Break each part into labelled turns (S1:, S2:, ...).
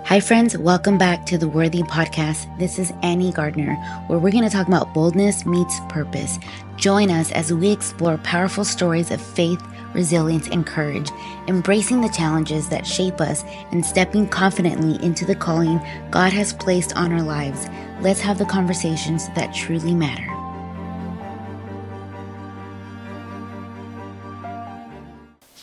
S1: Hi, friends. Welcome back to the Worthy Podcast. This is Annie Gardner, where we're going to talk about boldness meets purpose. Join us as we explore powerful stories of faith, resilience, and courage, embracing the challenges that shape us and stepping confidently into the calling God has placed on our lives. Let's have the conversations that truly matter.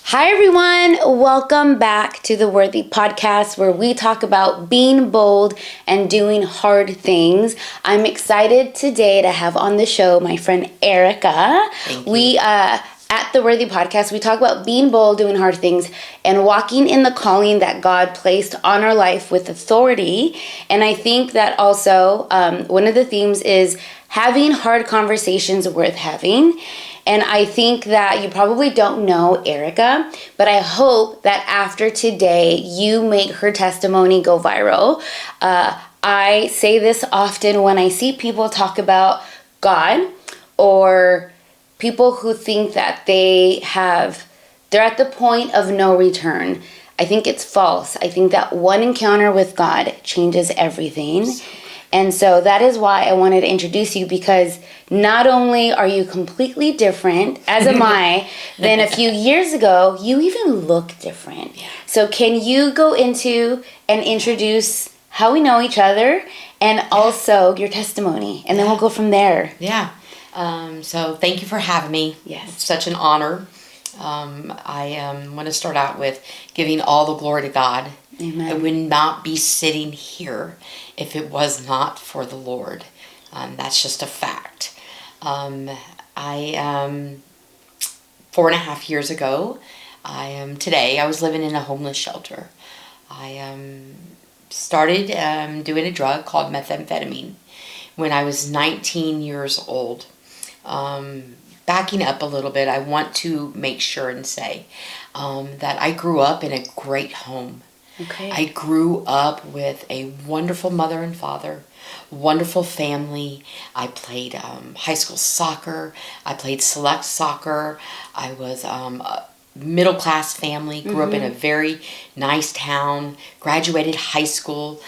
S1: Hi, everyone. Welcome back to the Worthy Podcast, where we talk about being bold and doing hard things. I'm excited today to have on the show my friend Erika. We, at the Worthy Podcast, we talk about being bold, doing hard things, and walking in the calling that God placed on our life with authority. And I think that also one of the themes is having hard conversations worth having. And I think that you probably don't know Erika, but I hope that after today, you make her testimony go viral. I say this often when I see people talk about God or people who think that they're at the point of no return. I think it's false. I think that one encounter with God changes everything. And so that is why I wanted to introduce you, because not only are you completely different, as am I, than a few years ago, you even look different. Yeah. So can you go into and introduce how we know each other and also your testimony, and then we'll go from there.
S2: Yeah. So thank you for having me.
S1: Yes.
S2: It's such an honor. I want to start out with giving all the glory to God.
S1: Amen.
S2: I would not be sitting here if it was not for the Lord. That's just a fact. 4.5 years ago, I was living in a homeless shelter. I started doing a drug called methamphetamine when I was 19 years old. Backing up a little bit, I want to make sure and say that I grew up in a great home.
S1: Okay.
S2: I grew up with a wonderful mother and father, wonderful family. I played high school soccer. I played select soccer. I was a middle-class family, grew up in a very nice town, graduated high school,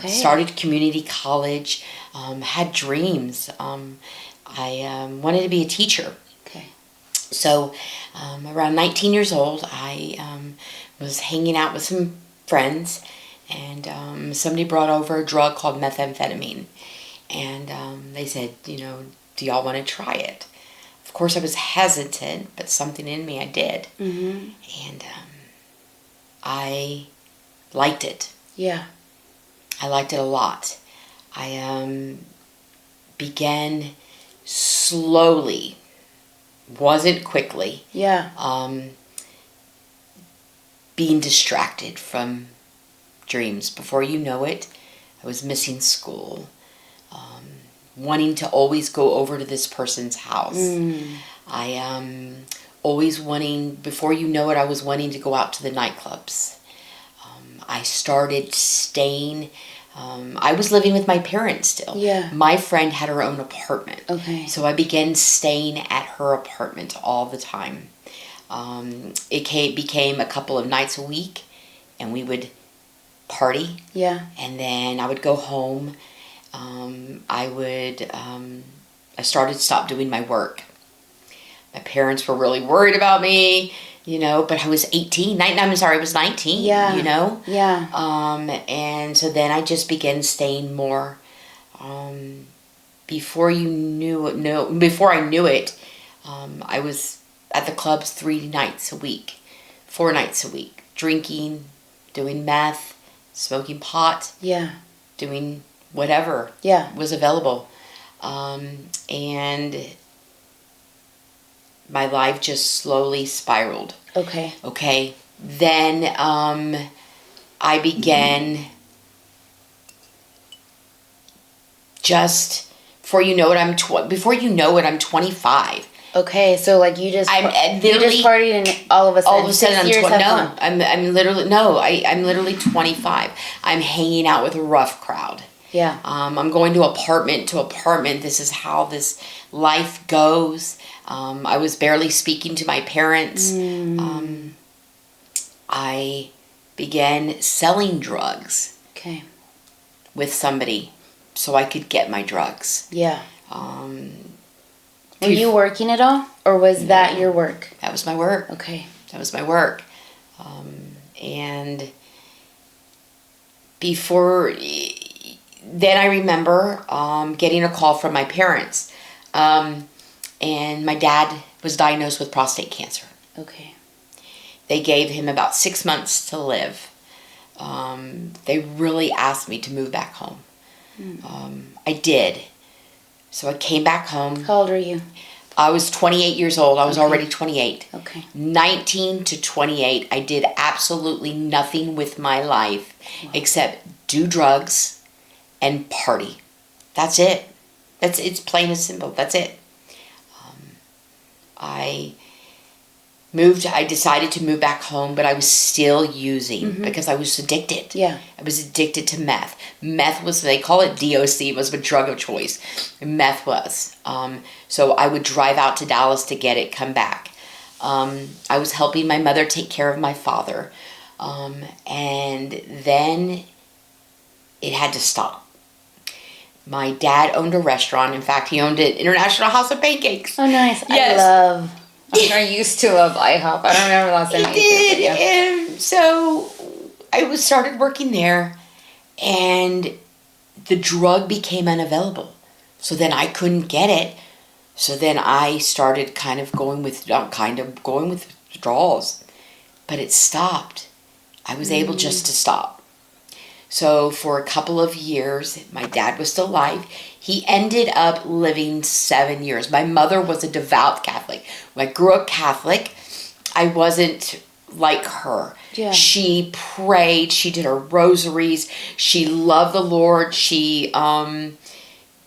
S2: started community college, had dreams. I wanted to be a teacher.
S1: Okay.
S2: So around 19 years old, I was hanging out with some friends, and somebody brought over a drug called methamphetamine. And they said, do y'all want to try it? Of course, I was hesitant, but something in me I did.
S1: Mm-hmm.
S2: And I liked it.
S1: Yeah.
S2: I liked it a lot. I began slowly, wasn't quickly.
S1: Yeah.
S2: Being distracted from dreams. Before you know it, I was missing school, wanting to always go over to this person's house. I always wanting, before you know it, I was wanting to go out to the nightclubs. I started staying. I was living with my parents still.
S1: Yeah.
S2: My friend had her own apartment.
S1: Okay.
S2: So I began staying at her apartment all the time. It became a couple of nights a week, and we would party.
S1: Yeah.
S2: And then I would go home. I started to stop doing my work. My parents were really worried about me, but I was 18. I was 19,
S1: Yeah.
S2: Yeah. And so then I just began staying more. Before I knew it, I was at the clubs 3 nights a week, 4 nights a week, drinking, doing meth, smoking pot, doing whatever was available. And my life just slowly spiraled.
S1: Okay.
S2: Then I began just, before you know it, I'm 25.
S1: Okay, so like you just partied and all of a sudden
S2: I'm literally 25. I'm hanging out with a rough crowd.
S1: Yeah.
S2: I'm going to apartment to apartment. This is how this life goes. I was barely speaking to my parents. I began selling drugs.
S1: Okay.
S2: with somebody so I could get my drugs.
S1: Yeah. Were
S2: Bef-
S1: you working at all, or was that your work?
S2: That was my work.
S1: Okay.
S2: That was my work. And before, then I remember getting a call from my parents. And my dad was diagnosed with prostate cancer.
S1: Okay.
S2: They gave him about 6 months to live. They really asked me to move back home. I did. So I came back home.
S1: How old are you?
S2: I was 28 years old. I was
S1: Okay.
S2: already 28.
S1: Okay.
S2: 19 to 28, I did absolutely nothing with my life except do drugs and party. That's it. It's plain and simple. That's it. I decided to move back home, but I was still using because I was addicted.
S1: Yeah.
S2: I was addicted to meth. Meth was, they call it DOC, was a drug of choice. Meth was. So I would drive out to Dallas to get it, come back. I was helping my mother take care of my father. And then it had to stop. My dad owned a restaurant. In fact, he owned an International House of Pancakes.
S1: Oh, nice.
S2: Yes.
S1: I used to love IHOP. I don't remember the last time I ate
S2: He
S1: there, but
S2: did. And so I started working there, and the drug became unavailable. So then I couldn't get it. So then I started kind of going with withdrawals, but it stopped. I was able just to stop. So for a couple of years, my dad was still alive. He ended up living 7 years. My mother was a devout Catholic. When I grew up Catholic, I wasn't like her.
S1: Yeah.
S2: She prayed. She did her rosaries. She loved the Lord. She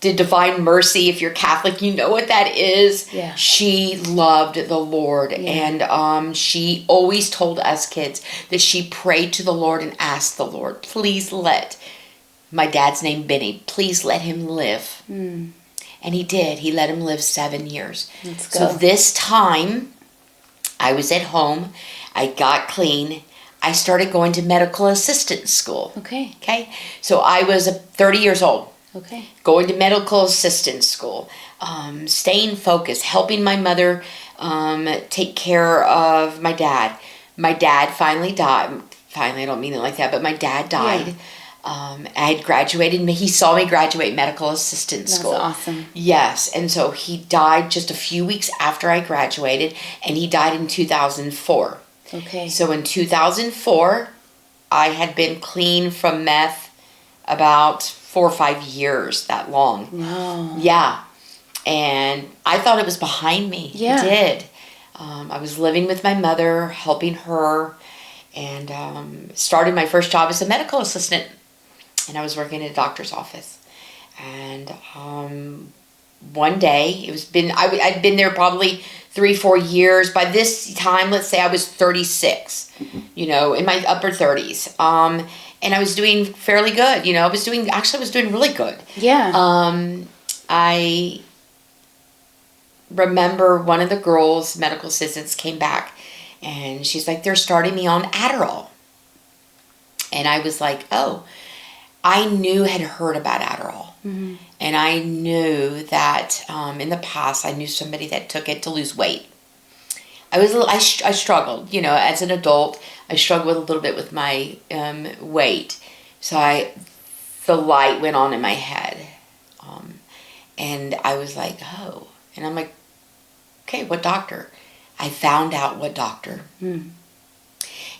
S2: did Divine Mercy. If you're Catholic, you know what that is.
S1: Yeah.
S2: She loved the Lord.
S1: Yeah.
S2: And she always told us kids that she prayed to the Lord and asked the Lord, please let my dad's name Benny, please let him live. And he did. He let him live 7 years.
S1: Let's go.
S2: So this time, I was at home. I got clean. I started going to medical assistant school.
S1: Okay.
S2: Okay. So I was 30 years old.
S1: Okay.
S2: Going to medical assistant school, staying focused, helping my mother take care of my dad. My dad finally died. Finally, I don't mean it like that, but my dad died.
S1: Yeah.
S2: I had graduated. He saw me graduate medical assistant school.
S1: That's awesome.
S2: Yes, and so he died just a few weeks after I graduated, and he died in 2004.
S1: Okay.
S2: So in 2004, I had been clean from meth about 4 or 5 years, that long.
S1: Wow.
S2: Yeah. And I thought it was behind me.
S1: Yeah.
S2: It did. I was living with my mother, helping her, and started my first job as a medical assistant. And I was working in a doctor's office. And one day, I'd been there probably 3-4 years. By this time, let's say I was 36, in my upper 30s. And I was doing fairly good, I was doing really good.
S1: Yeah.
S2: I remember one of the girls, medical assistants, came back and she's like, they're starting me on Adderall. And I was like, oh, I had heard about Adderall. Mm-hmm. And I knew that in the past, I knew somebody that took it to lose weight. I struggled, as an adult. I struggled a little bit with my weight. So the light went on in my head. And I was like, oh. And I'm like, okay, what doctor? I found out what doctor. And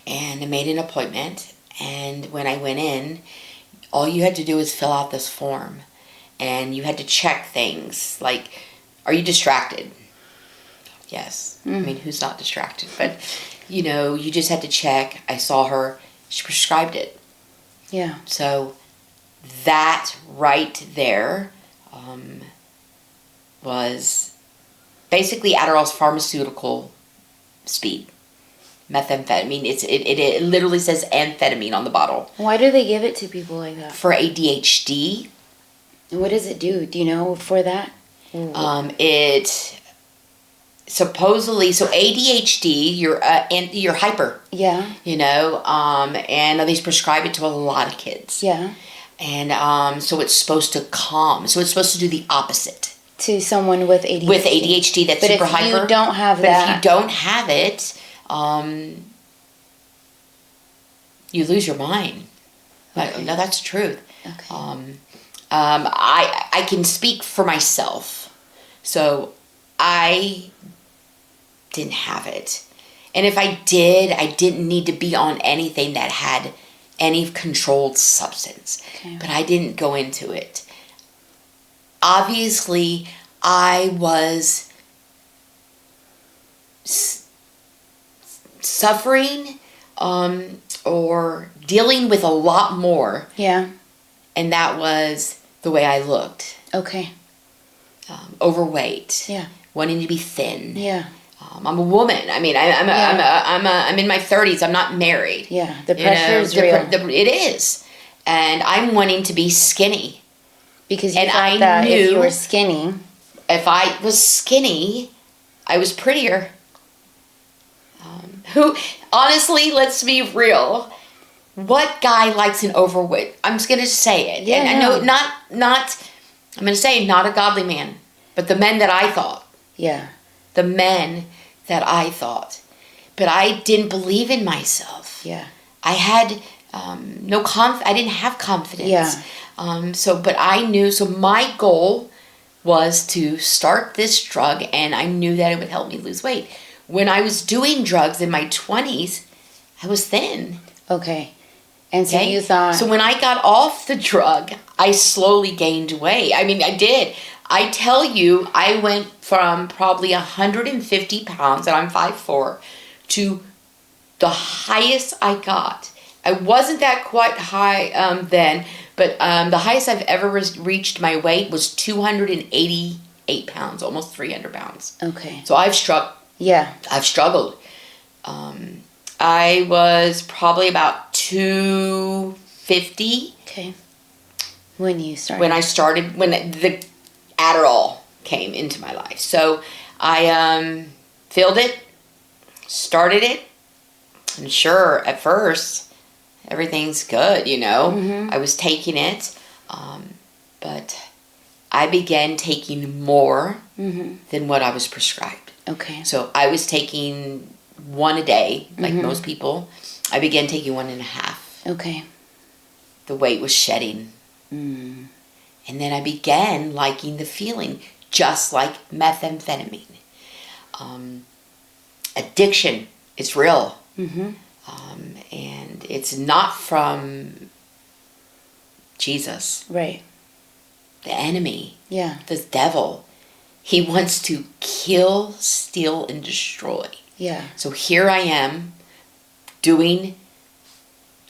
S2: I made an appointment. And when I went in, all you had to do was fill out this form. And you had to check things like, are you distracted? Yes. I mean, who's not distracted? But, you just had to check. I saw her. She prescribed it.
S1: Yeah.
S2: So that right there was basically Adderall's pharmaceutical speed. Methamphetamine. It literally says amphetamine on the bottle.
S1: Why do they give it to people like that?
S2: For ADHD.
S1: And what does it do? Do you know for that?
S2: supposedly, so ADHD, you're hyper.
S1: Yeah.
S2: You know, and they prescribe it to a lot of kids.
S1: Yeah.
S2: And so it's supposed to calm. So it's supposed to do the opposite.
S1: To someone with ADHD.
S2: With ADHD, that's super hyper.
S1: But if you don't have
S2: but
S1: that.
S2: if you don't have it, you lose your mind.
S1: Okay.
S2: No, that's the truth.
S1: Okay.
S2: I can speak for myself. So I didn't have it. And if I did, I didn't need to be on anything that had any controlled substance.
S1: Okay.
S2: But I didn't go into it. Obviously, I was suffering or dealing with a lot more.
S1: Yeah.
S2: And that was the way I looked.
S1: Okay.
S2: Overweight.
S1: Yeah.
S2: Wanting to be thin.
S1: Yeah.
S2: I'm a woman. I mean, I'm in my 30s. I'm not married.
S1: Yeah. The pressure is real.
S2: It is. And I'm wanting to be skinny.
S1: Because you thought that if you were skinny.
S2: If I was skinny, I was prettier. Honestly, let's be real. What guy likes an overweight? I'm just going to say it.
S1: Yeah,
S2: and I know I'm going to say not a godly man, but the men that I thought.
S1: Yeah.
S2: The men that I thought. But I didn't believe in myself.
S1: Yeah.
S2: I had I didn't have confidence.
S1: Yeah.
S2: But I knew, so my goal was to start this drug, and I knew that it would help me lose weight. When I was doing drugs in my 20s, I was thin.
S1: Okay. And so you thought...
S2: So when I got off the drug, I slowly gained weight. I mean, I did. I tell you, I went from probably 150 pounds, and I'm 5'4", to the highest I got. I wasn't that quite high then, but the highest I've ever reached my weight was 288 pounds, almost 300 pounds.
S1: Okay.
S2: So I've struggled.
S1: Yeah.
S2: I've struggled. I was probably about 250.
S1: Okay. When you started?
S2: When the Adderall came into my life. So I filled it, started it, and sure, at first, everything's good, you know.
S1: Mm-hmm.
S2: I was taking it, but I began taking more than what I was prescribed.
S1: Okay.
S2: So I was taking one a day, like most people. I began taking 1.5.
S1: Okay.
S2: The weight was shedding.
S1: Mm.
S2: And then I began liking the feeling, just like methamphetamine. Addiction is real.
S1: Mm-hmm.
S2: And it's not from Jesus.
S1: Right.
S2: The enemy.
S1: Yeah.
S2: The devil. He wants to kill, steal, and destroy.
S1: Yeah.
S2: So here I am doing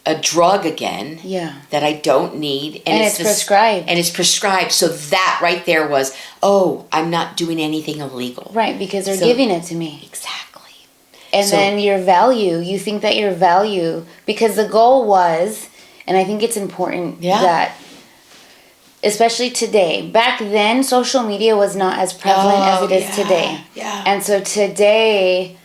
S2: a drug again.
S1: Yeah.
S2: That I don't need.
S1: And it's prescribed.
S2: And it's prescribed. So that right there was, oh, I'm not doing anything illegal.
S1: Right, because they're giving it to me.
S2: Exactly.
S1: And then your value, you think that your value, because the goal was, and I think it's important that, especially today, back then social media was not as prevalent as it is today.
S2: Yeah.
S1: And so today,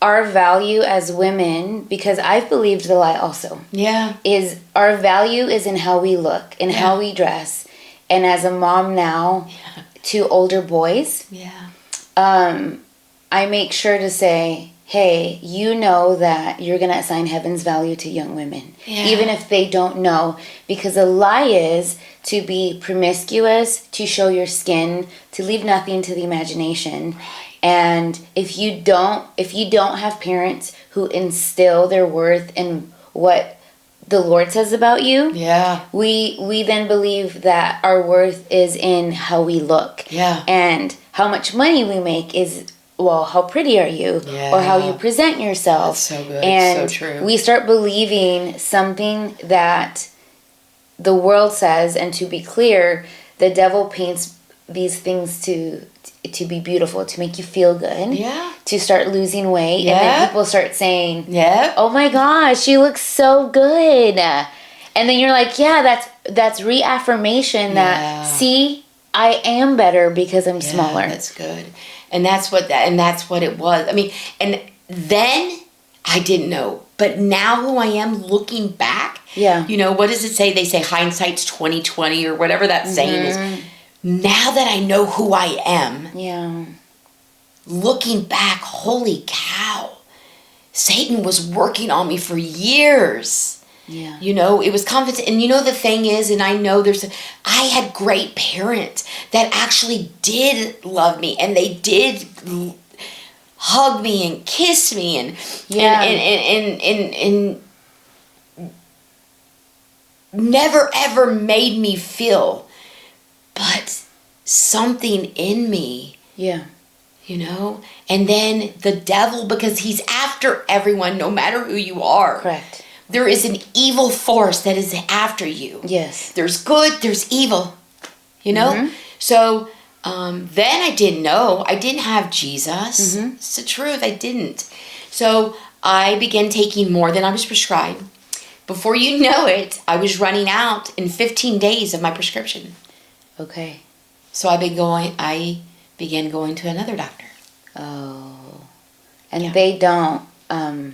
S1: our value as women, because I've believed the lie also, is our value is in how we look, in how we dress. And as a mom now to older boys, I make sure to say, hey, you know that you're going to assign heaven's value to young women, even if they don't know. Because the lie is to be promiscuous, to show your skin, to leave nothing to the imagination. Right. And if you don't have parents who instill their worth in what the Lord says about you, we then believe that our worth is in how we look. Yeah. And how much money we make is, well, how pretty are you? Yeah. Or how you present yourself.
S2: That's so good.
S1: And
S2: so true.
S1: We start believing something that the world says, and to be clear, the devil paints these things to be beautiful, to make you feel good. Yeah. To start losing weight. Yeah. And then people start saying, oh my gosh, she looks so good. And then you're like, that's reaffirmation that, see, I am better because I'm smaller.
S2: That's good. And that's what it was. I mean, and then I didn't know. But now who I am looking back,
S1: Yeah.
S2: you know, what does it say? They say hindsight's 20/20 or whatever that saying is. Now that I know who I am,
S1: Yeah.
S2: looking back, holy cow, Satan was working on me for years.
S1: Yeah.
S2: You know, it was confidence. And you know, the thing is, and I know I had great parents that actually did love me, and they did hug me and kiss me and never ever made me feel, but something in me.
S1: Yeah.
S2: You know? And then the devil, because he's after everyone, no matter who you are.
S1: Correct.
S2: There is an evil force that is after you.
S1: Yes.
S2: There's good, there's evil. You know? So then I didn't know. I didn't have Jesus. It's the truth. I didn't. So I began taking more than I was prescribed. Before you know it, I was running out in 15 days of my prescription.
S1: Okay.
S2: So I began going to another doctor.
S1: Oh. And they don't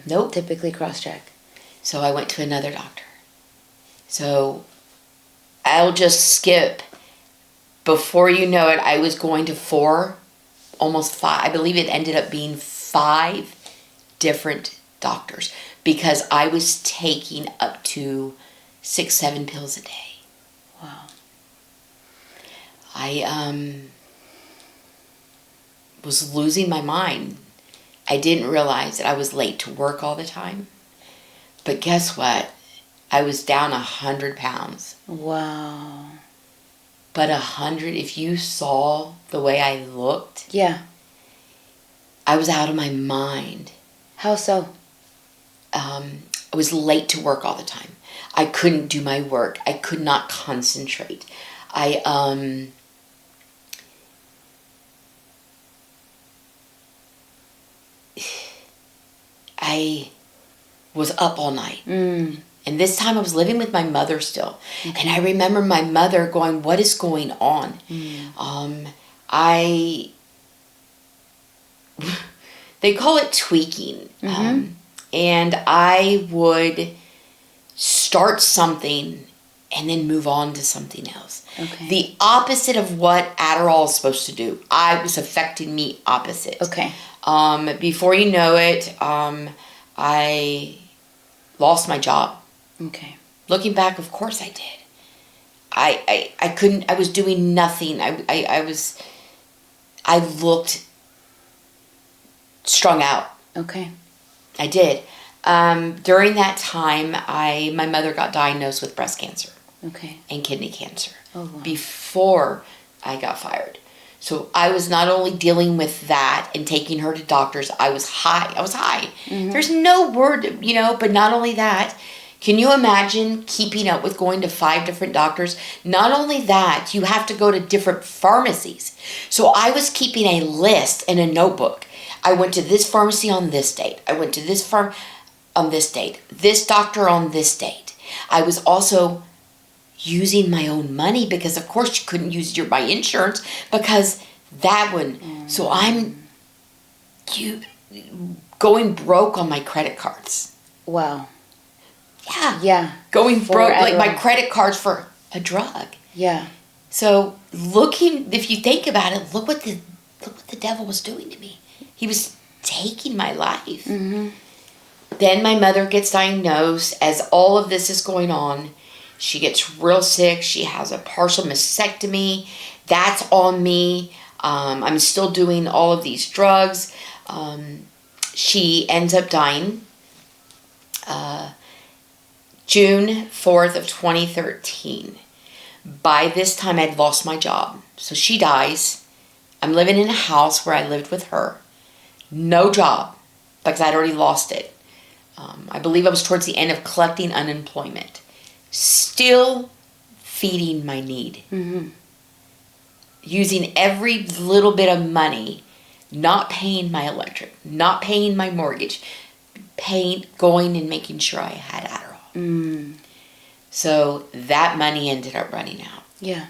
S2: Nope.
S1: typically cross-check.
S2: So I went to another doctor. So I'll just skip. Before you know it, I was going to 4, almost 5. I believe it ended up being 5 different doctors because I was taking up to 6, 7 pills a day.
S1: Wow.
S2: I was losing my mind. I didn't realize that I was late to work all the time. But guess what? I was down 100 pounds.
S1: Wow.
S2: But 100, if you saw the way I looked,
S1: Yeah.
S2: I was out of my mind.
S1: How so?
S2: I was late to work all the time. I couldn't do my work. I could not concentrate. I was up all night. And this time I was living with my mother still. Okay. And I remember my mother going, what is going on? They call it tweaking. And I would start something and then move on to something else.
S1: Okay.
S2: The opposite of what Adderall is supposed to do. I was affecting me opposite.
S1: Okay.
S2: Before you know it, I lost my job.
S1: Okay.
S2: Looking back, of course I did. I couldn't, I was doing nothing. I looked strung out.
S1: Okay.
S2: I did. During that time, my mother got diagnosed with breast cancer.
S1: Okay.
S2: And kidney cancer.
S1: Oh, wow.
S2: Before I got fired. So I was not only dealing with that and taking her to doctors, I was high. There's no word, you know, but not only that, can you imagine keeping up with going to 5 different doctors? Not only that, you have to go to different pharmacies. So I was keeping a list in a notebook. I went to this pharmacy on this date. I went to this farm on this date. This doctor on this date. I was also using my own money because of course you couldn't use my insurance because that one. So I'm going broke on my credit cards.
S1: Wow.
S2: Yeah.
S1: Yeah.
S2: Going broke, like my
S1: Adderall.
S2: credit cards for a drug.
S1: Yeah.
S2: So if you think about it, look what the devil was doing to me. He was taking my life. Then my mother gets diagnosed. As all of this is going on, she gets real sick. She has a partial mastectomy. That's on me. I'm still doing all of these drugs. She ends up dying June 4th of 2013. By this time, I'd lost my job. So she dies. I'm living in a house where I lived with her. No job because I'd already lost it. I believe I was towards the end of collecting unemployment. Still feeding my need. Using every little bit of money, not paying my electric, not paying my mortgage, going and making sure I had Adderall. So that money ended up running out.
S1: Yeah.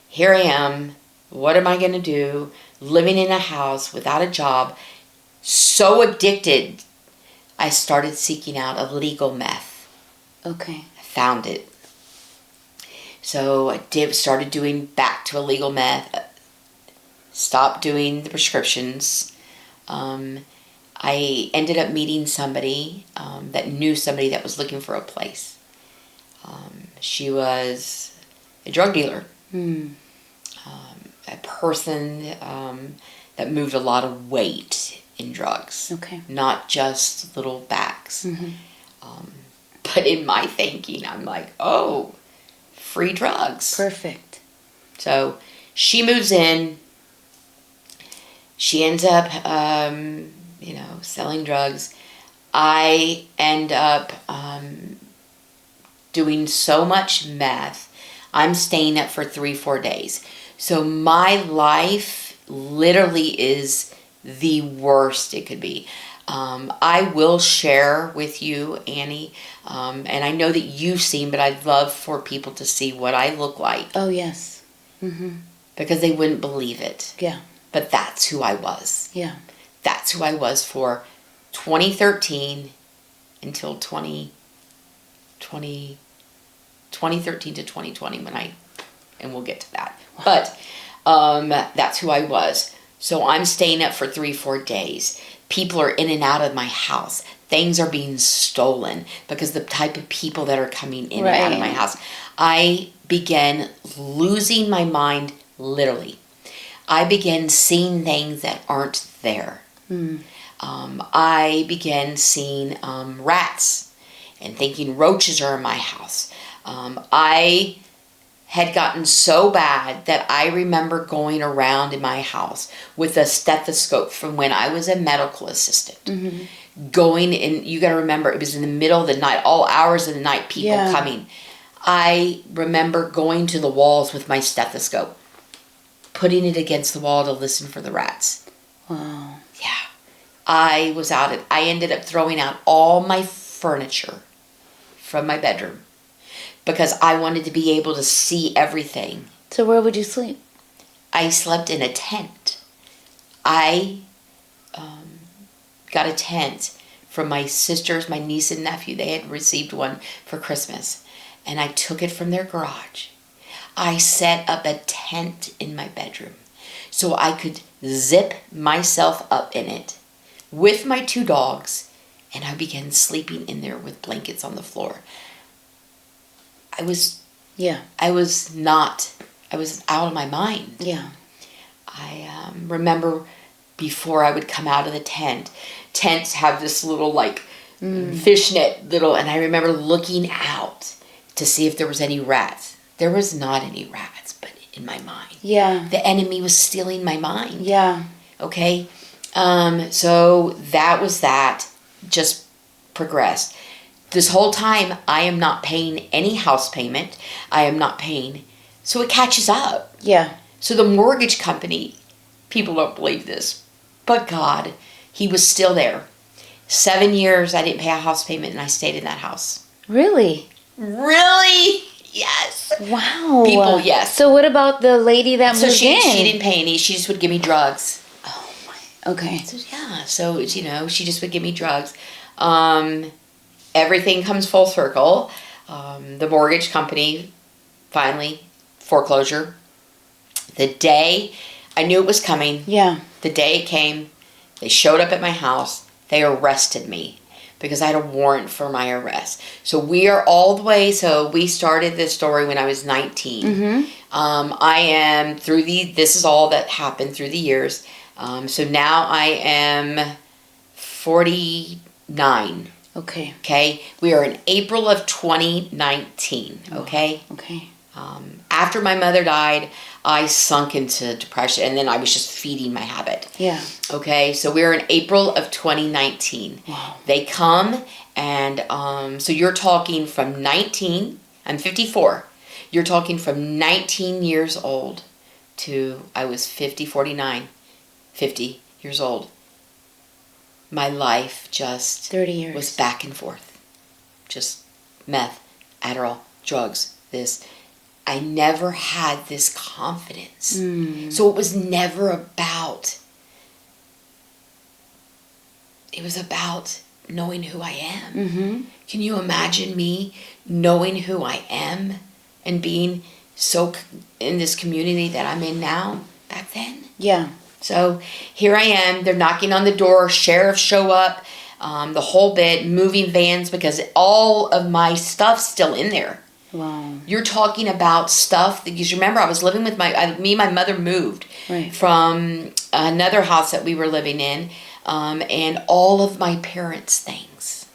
S2: Here I am, What am I going to do? Living in a house without a job, so addicted, I started seeking out illegal meth.
S1: Okay.
S2: I found it. So I started doing back to illegal meth. Stopped doing the prescriptions. I ended up meeting somebody that knew somebody that was looking for a place. She was a drug dealer. A person that moved a lot of weight in drugs.
S1: Okay.
S2: Not just little bags. But in my thinking, I'm like, oh, free drugs.
S1: Perfect.
S2: So she moves in. She ends up, selling drugs. I end up doing so much meth. I'm staying up for 3-4 days. So my life literally is the worst it could be. I will share with you, Annie, and I know that you've seen, but I'd love for people to see what I look like.
S1: Oh, yes.
S2: Because they wouldn't believe it.
S1: Yeah.
S2: But that's who I was.
S1: Yeah.
S2: That's who I was for 2013 until 2013 to 2020 and we'll get to that. Wow. But that's who I was. So I'm staying up for 3-4 days. People are in and out of my house. Things are being stolen because the type of people that are coming in and out of my house. I began losing my mind, literally. I began seeing things that aren't there. I began seeing rats and thinking roaches are in my house. I had gotten so bad that I remember going around in my house with a stethoscope from when I was a medical assistant. Going in, you got to remember, it was in the middle of the night, all hours of the night, people coming. I remember going to the walls with my stethoscope, putting it against the wall to listen for the rats.
S1: Wow.
S2: Yeah. I was out at, I ended up throwing out all my furniture from my bedroom because I wanted to be able to see everything.
S1: So where would you sleep?
S2: I slept in a tent. I got a tent from my sisters, my niece and nephew. They had received one for Christmas. And I took it from their garage. I set up a tent in my bedroom so I could zip myself up in it with my 2 dogs, and I began sleeping in there with blankets on the floor. I was out of my mind.
S1: Yeah.
S2: I remember before I would come out of the tent, tents have this little fishnet little, and I remember looking out to see if there was any rats. There was not any rats, but in my mind.
S1: Yeah.
S2: The enemy was stealing my mind.
S1: Yeah.
S2: Okay? So that was that. Just progressed. This whole time, I am not paying any house payment. I am not paying. So it catches up.
S1: Yeah.
S2: So the mortgage company, people don't believe this, but God, he was still there. 7 years I didn't pay a house payment and I stayed in that house.
S1: Really?
S2: Really? Yes.
S1: Wow.
S2: People, yes.
S1: So what about the lady that moved in?
S2: She didn't pay any. She just would give me drugs.
S1: Oh my. Okay.
S2: So yeah. So she just would give me drugs. Everything comes full circle. The mortgage company finally foreclosure. The day I knew it was coming.
S1: Yeah.
S2: The day it came, they showed up at my house. They arrested me because I had a warrant for my arrest. So we are all the way. So we started this story when I was 19. I am this is all that happened through the years. So now I am 49.
S1: Okay.
S2: Okay. We are in April of 2019. Okay.
S1: Okay.
S2: After my mother died, I sunk into depression, and then I was just feeding my habit.
S1: Yeah.
S2: Okay, so we're in April of 2019.
S1: Wow.
S2: They come, and so you're talking from 19, I'm 54. You're talking from 19 years old to, I was 50 years old. My life just
S1: 30 years.
S2: was back and forth. Just meth, Adderall, drugs, this. I never had this confidence. So it was never about, it was about knowing who I am. Can you imagine me knowing who I am and being so in this community that I'm in now back then?
S1: Yeah.
S2: So here I am. They're knocking on the door. Sheriffs show up, the whole bit, moving vans, because all of my stuff's still in there.
S1: Wow.
S2: You're talking about stuff, because you remember I was living with me and my mother moved from another house that we were living in, and all of my parents' things,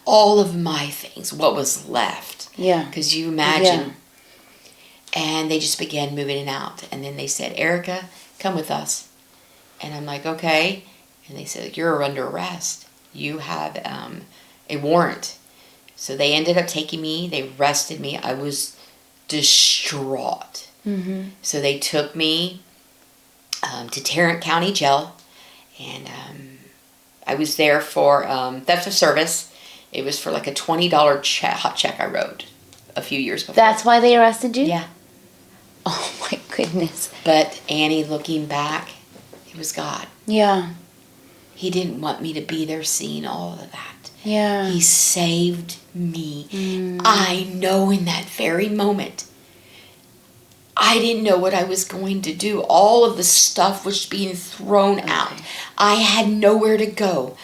S2: all of my things, what was left.
S1: Yeah.
S2: Because you imagine. And they just began moving it out. And then they said, Erika, come with us. And I'm like, okay. And they said, you're under arrest. You have a warrant. So they ended up taking me. They arrested me. I was distraught. So they took me to Tarrant County Jail. And I was there for theft of service. It was for like a $20 hot check I wrote a few years before.
S1: That's why they arrested you?
S2: Yeah.
S1: Oh my goodness.
S2: But Annie, looking back, it was God.
S1: Yeah.
S2: He didn't want me to be there seeing all of that.
S1: Yeah.
S2: He saved me. I know in that very moment, I didn't know what I was going to do. All of the stuff was being thrown out. I had nowhere to go.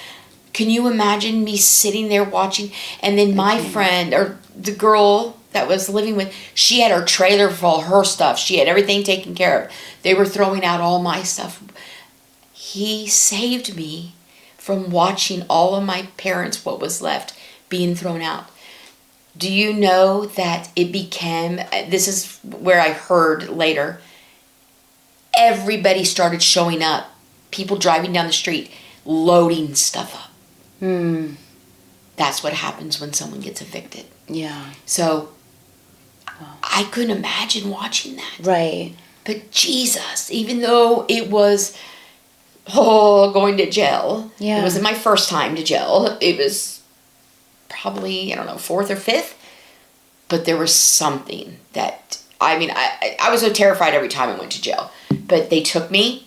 S2: Can you imagine me sitting there watching? And then my friend, or the girl that was living with, she had her trailer for all her stuff. She had everything taken care of. They were throwing out all my stuff. He saved me from watching all of my parents, what was left, being thrown out. Do you know that it became, this is where I heard later, everybody started showing up. People driving down the street, loading stuff up. That's what happens when someone gets evicted.
S1: Yeah.
S2: So I couldn't imagine watching that.
S1: Right.
S2: But Jesus, even though it was, going to jail.
S1: Yeah.
S2: It wasn't my first time to jail. It was probably, I don't know, fourth or fifth. But there was something that, I was so terrified every time I went to jail. But they took me.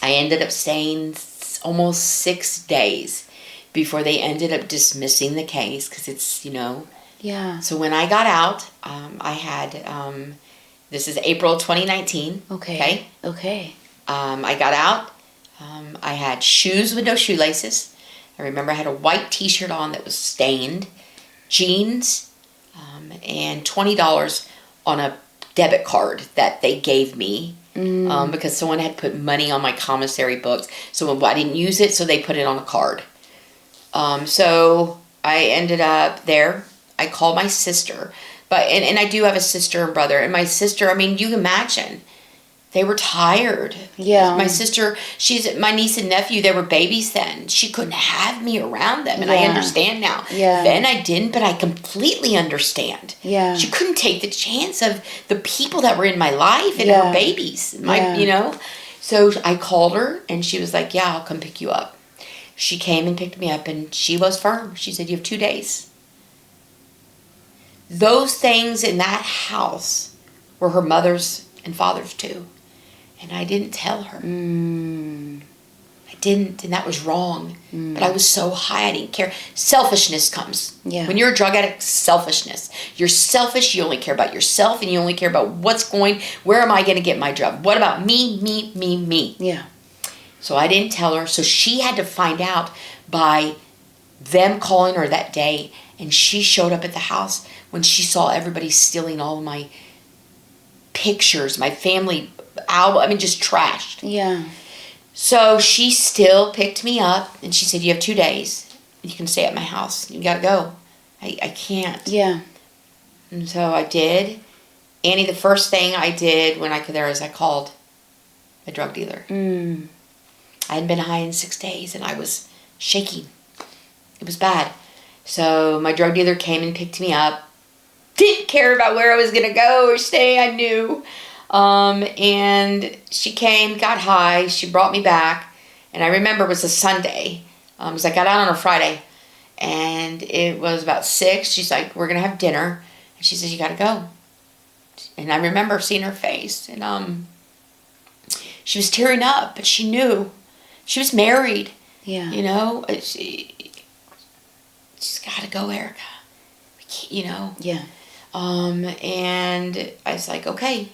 S2: I ended up staying almost 6 days before they ended up dismissing the case, because it's,
S1: Yeah.
S2: So when I got out, I had, this is April 2019.
S1: Okay.
S2: I got out. I had shoes with no shoelaces. I remember I had a white t-shirt on that was stained, jeans, and $20 on a debit card that they gave me. Because someone had put money on my commissary books. So I didn't use it, so they put it on a card. So I ended up there. I called my sister. And I do have a sister and brother. And my sister, you imagine, they were tired.
S1: Yeah.
S2: My sister, she's my niece and nephew, they were babies then. She couldn't have me around them. And I understand now.
S1: Yeah.
S2: Then I didn't, but I completely understand.
S1: Yeah.
S2: She couldn't take the chance of the people that were in my life and her babies. So I called her and she was like, yeah, I'll come pick you up. She came and picked me up and she was firm. She said, you have 2 days. Those things in that house were her mother's and father's too. And I didn't tell her. I didn't, and that was wrong. But I was so high, I didn't care. Selfishness comes.
S1: Yeah.
S2: When you're a drug addict, selfishness. You're selfish, you only care about yourself, and you only care about where am I going to get my drug? What about me?
S1: Yeah.
S2: So I didn't tell her. So she had to find out by them calling her that day. And she showed up at the house when she saw everybody stealing all of my pictures, my family album, just trashed.
S1: Yeah.
S2: So she still picked me up and she said, you have 2 days. You can stay at my house. You got to go. I can't.
S1: Yeah.
S2: And so I did. Annie, the first thing I did when I could there is I called a drug dealer. I hadn't been high in 6 days and I was shaking. It was bad. So my drug dealer came and picked me up. Didn't care about where I was going to go or stay, I knew. And she came, got high, she brought me back. And I remember it was a Sunday. Because I got out on a Friday. And it was about 6. She's like, we're going to have dinner. And she says, you got to go. And I remember seeing her face, and she was tearing up, but she knew she was married.
S1: Yeah.
S2: You know, she's got to go, Erika. We can't, you know.
S1: Yeah.
S2: And I was like, okay.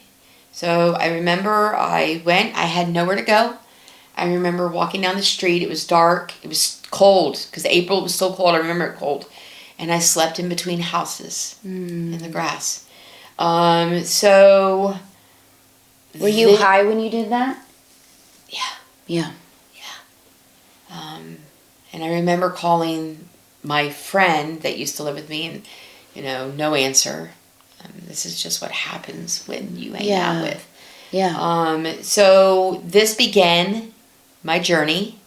S2: So I remember I went. I had nowhere to go. I remember walking down the street. It was dark. It was cold because April was so cold. I remember it cold. And I slept in between houses in the grass. So...
S1: Were you high when you did that?
S2: Yeah.
S1: Yeah.
S2: And I remember calling my friend that used to live with me, and, you know, no answer. This is just what happens when you hang out with.
S1: Yeah.
S2: So this began my journey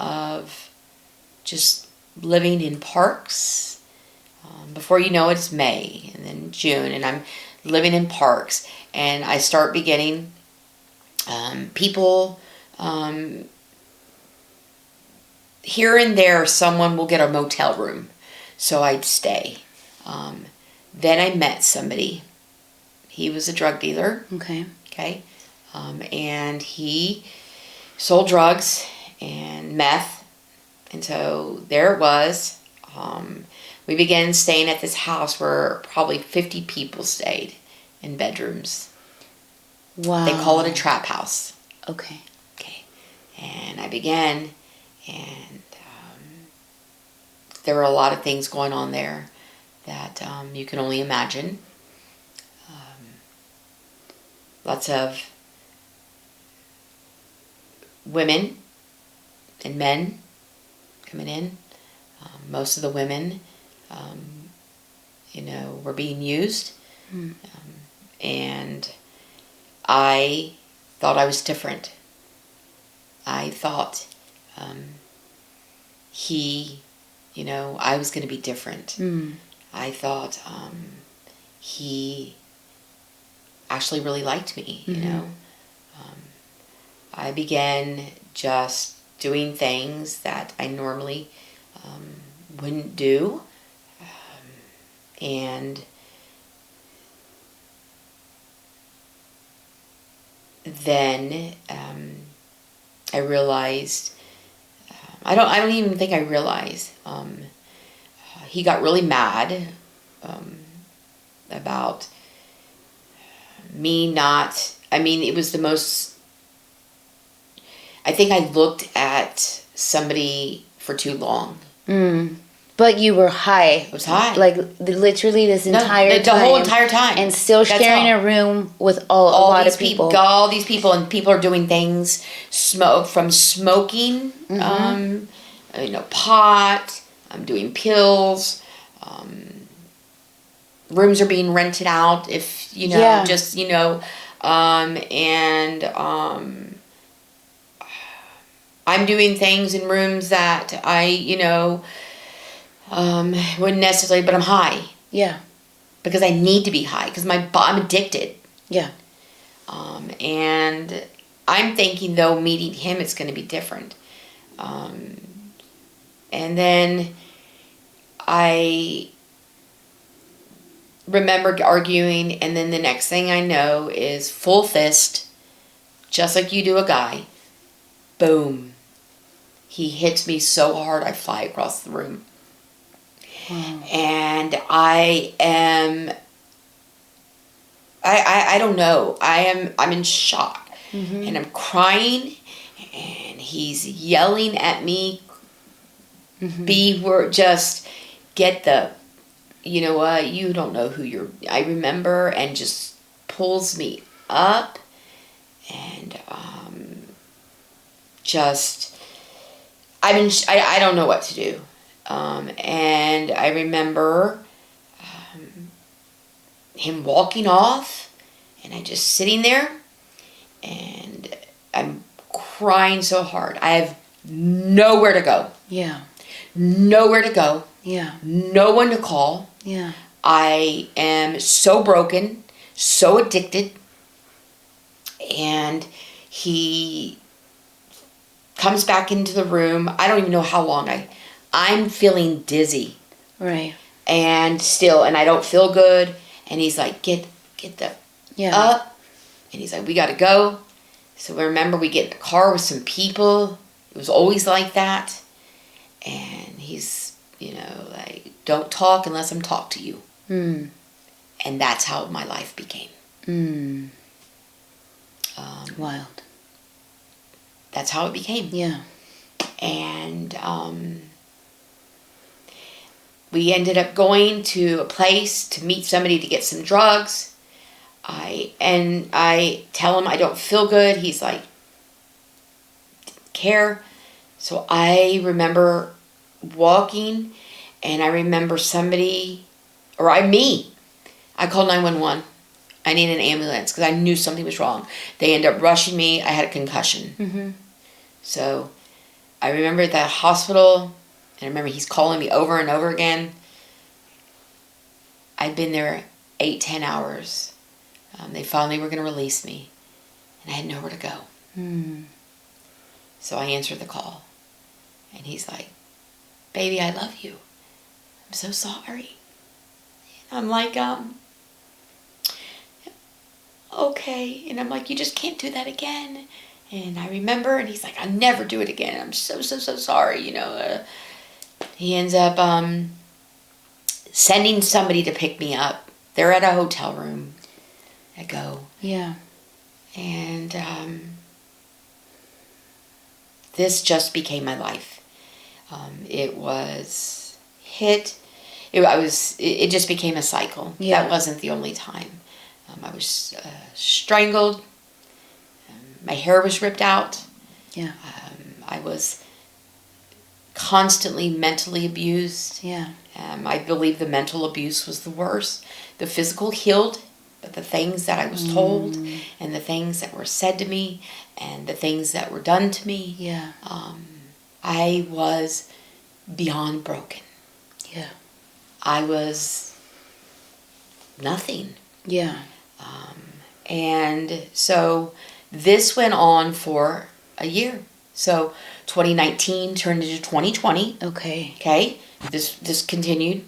S2: of just living in parks. Before you know it, it's May, and then June, and I'm living in parks, and I start beginning people... here and there, someone will get a motel room, so I'd stay. Then I met somebody. He was a drug dealer. Okay. And he sold drugs and meth. And so there it was. We began staying at this house where probably 50 people stayed in bedrooms.
S1: Wow.
S2: They call it a trap house.
S1: Okay.
S2: And I began... And there were a lot of things going on there that you can only imagine. Lots of women and men coming in. Most of the women, you know, were being used. And I thought I was different. I thought... you know, I was going to be different. I thought he actually really liked me, you know. I began just doing things that I normally wouldn't do. And then I realized... I don't even think I realized. He got really mad about me not... I mean, it was the most... I think I looked at somebody for too long.
S1: But you were high.
S2: I was high.
S1: Like, literally this entire time.
S2: The whole entire time.
S1: And still sharing a room with a lot of people.
S2: All these people, and people are doing things, from smoking, you know, pot, I'm doing pills, rooms are being rented out if, you know, just, you know, and I'm doing things in rooms that I, you know, wouldn't necessarily, but I'm high.
S1: Yeah.
S2: Because I need to be high, because I'm addicted.
S1: Yeah.
S2: And I'm thinking, though, meeting him, it's going to be different. And then I remember arguing, and then the next thing I know is full fist, just like you do a guy. Boom. He hits me so hard I fly across the room.
S1: Wow.
S2: And I am... I don't know. I'm in shock. And I'm crying, and he's yelling at me. Just get the, you know what, you don't know who you're... I remember, and just pulls me up, and just... I don't know what to do. And I remember him walking off, and I just sitting there, and I'm crying so hard. I have nowhere to go.
S1: Yeah.
S2: Nowhere to go.
S1: Yeah.
S2: No one to call.
S1: Yeah.
S2: I am so broken, so addicted, and he comes back into the room. I don't even know how long I'm feeling dizzy.
S1: Right.
S2: And I don't feel good. And he's like, get get the
S1: Yeah.
S2: up. And he's like, we got to go. So remember, we get in the car with some people. It was always like that. And he's, like, don't talk unless I'm talk to you.
S1: Mm.
S2: And that's how my life became.
S1: Mm. Wild.
S2: That's how it became.
S1: Yeah.
S2: And we ended up going to a place to meet somebody to get some drugs. I tell him I don't feel good. He's like, didn't care. So I remember walking, and I remember I called 911. I need an ambulance because I knew something was wrong. They ended up rushing me. I had a concussion.
S1: Mm-hmm.
S2: So I remember at that hospital, and I remember he's calling me over and over again. I'd been there 8-10 hours. They finally were going to release me, and I had nowhere to go.
S1: Mm.
S2: So I answered the call, and he's like, baby, I love you. I'm so sorry. I'm like, okay. And I'm like, you just can't do that again. And I remember, and he's like, I'll never do it again. I'm so sorry, He ends up sending somebody to pick me up. They're at a hotel room. I go.
S1: Yeah.
S2: And this just became my life. It was hit. It just became a cycle.
S1: Yeah.
S2: That wasn't the only time. I was strangled. My hair was ripped out.
S1: Yeah.
S2: I was constantly mentally abused.
S1: Yeah.
S2: I believe the mental abuse was the worst. The physical healed, but the things that I was told and the things that were said to me and the things that were done to me,
S1: Yeah.
S2: I was beyond broken.
S1: Yeah.
S2: I was nothing.
S1: Yeah.
S2: And so this went on for a year. So 2019 turned into 2020.
S1: Okay.
S2: Okay. This continued.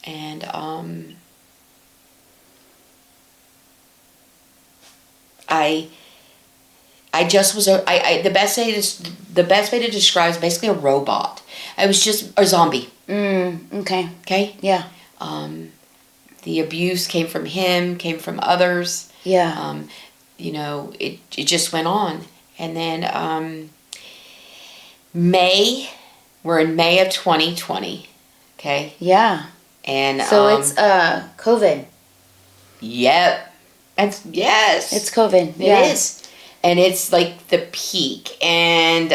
S2: And I just was the best way to describe is basically a robot. I was just a zombie.
S1: Okay.
S2: Okay?
S1: Yeah.
S2: The abuse came from him, came from others.
S1: Yeah.
S2: It just went on. And then we're in May of 2020. Okay?
S1: Yeah.
S2: And
S1: So it's COVID.
S2: Yep. Yes.
S1: It's COVID.
S2: It is. And it's like the peak. And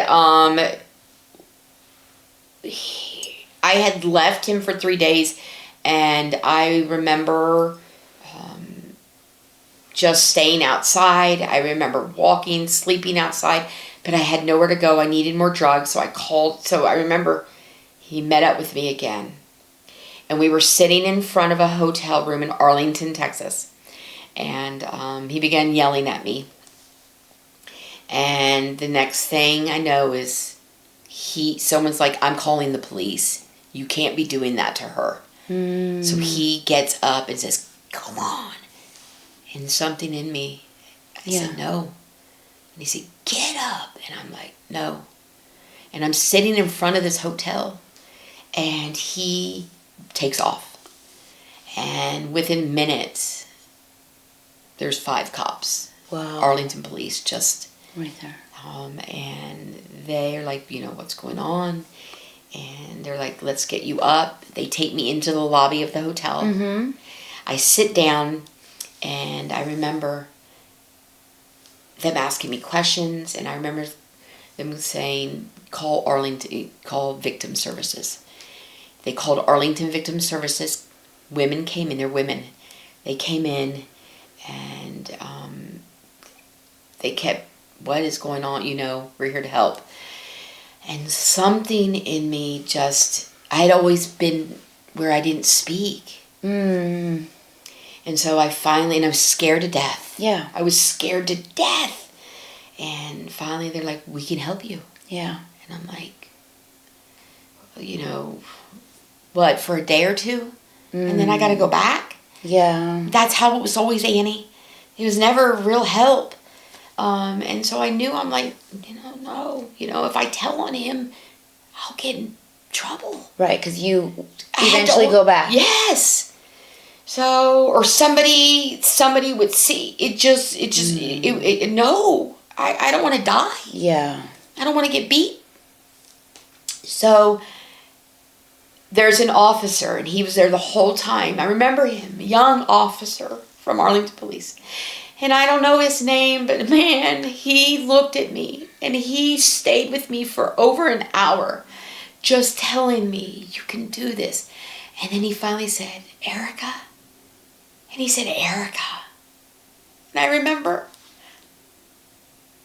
S2: I had left him for 3 days, and I remember just staying outside. I remember walking, sleeping outside, but I had nowhere to go. I needed more drugs, so I called. So I remember he met up with me again, and we were sitting in front of a hotel room in Arlington, Texas, and he began yelling at me. And the next thing I know is someone's like, I'm calling the police. You can't be doing that to her. So he gets up and says, come on. And something in me, I said, no. And he said, get up. And I'm like, no. And I'm sitting in front of this hotel, and he takes off. And within minutes, there's 5 cops.
S1: Wow.
S2: Arlington police just...
S1: Right there.
S2: And they're like, what's going on? And they're like, let's get you up. They take me into the lobby of the hotel.
S1: Mm-hmm.
S2: I sit down, and I remember them asking me questions, and I remember them saying, call Victim Services. They called Arlington Victim Services. Women came in. They're women. They came in, and they kept, what is going on? We're here to help. And something in me I had always been where I didn't speak. And so I was scared to death.
S1: Yeah.
S2: I was scared to death. And finally they're like, we can help you.
S1: Yeah.
S2: And I'm like, what, for a day or two? And then I got to go back?
S1: Yeah.
S2: That's how it was always, Annie. It was never real help. And so I knew, I'm like, no. If I tell on him, I'll get in trouble.
S1: Right, because you eventually go back.
S2: Yes. So, or somebody would see. No. I don't want to die.
S1: Yeah.
S2: I don't want to get beat. So, there's an officer, and he was there the whole time. I remember him, a young officer from Arlington Police. And I don't know his name, but man, he looked at me, and he stayed with me for over an hour, just telling me, you can do this. And then he finally said, Erika. And he said, Erika. And I remember,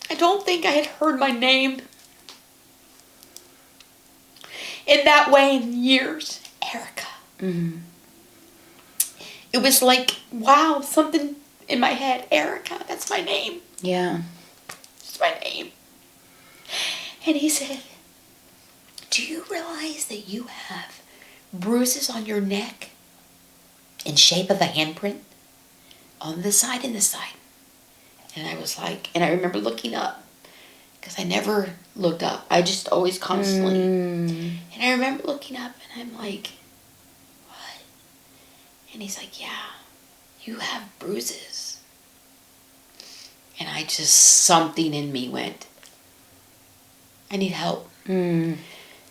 S2: I don't think I had heard my name in that way in years. Erika.
S1: Mm-hmm.
S2: It was like, wow, something in my head. Erika, that's my name.
S1: Yeah.
S2: That's my name. And he said, do you realize that you have bruises on your neck in shape of a handprint on the side and the side? And I was like, and I remember looking up, because I never looked up. I just always constantly. And I remember looking up, and I'm like, what? And he's like, yeah, you have bruises. And I just, something in me went, I need help.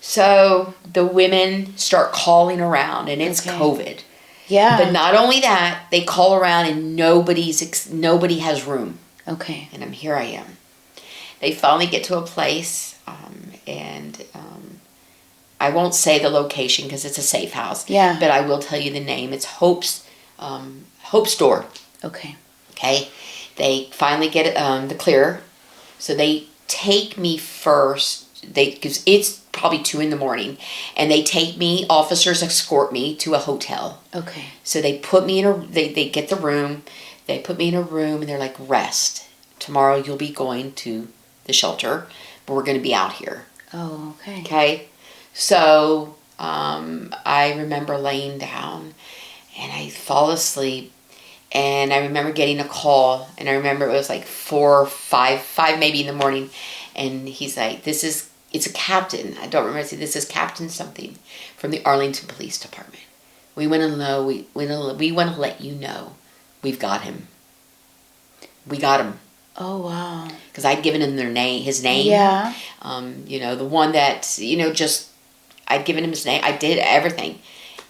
S2: So the women start calling around, and it's COVID.
S1: Yeah.
S2: But not only that, they call around, and nobody has room.
S1: Okay.
S2: And here I am. They finally get to a place, and I won't say the location because it's a safe house.
S1: Yeah.
S2: But I will tell you the name. It's Hope's Door.
S1: Okay.
S2: Okay. They finally get the clear, so they take me first. Because it's probably 2 a.m, and they take me. Officers escort me to a hotel.
S1: Okay.
S2: So they put me in they get the room. They put me in a room, and they're like, rest. Tomorrow you'll be going to the shelter, but we're going to be out here.
S1: Oh, okay.
S2: Okay. So I remember laying down, and I fall asleep, and I remember getting a call, and I remember it was like 4 or 5 maybe in the morning, and he's like, it's a captain. I don't remember. This is Captain something from the Arlington Police Department. We want to know. We want to let you know we've got him. We got him.
S1: Oh, wow.
S2: Because I'd given him his name.
S1: Yeah.
S2: The one that, I'd given him his name. I did everything.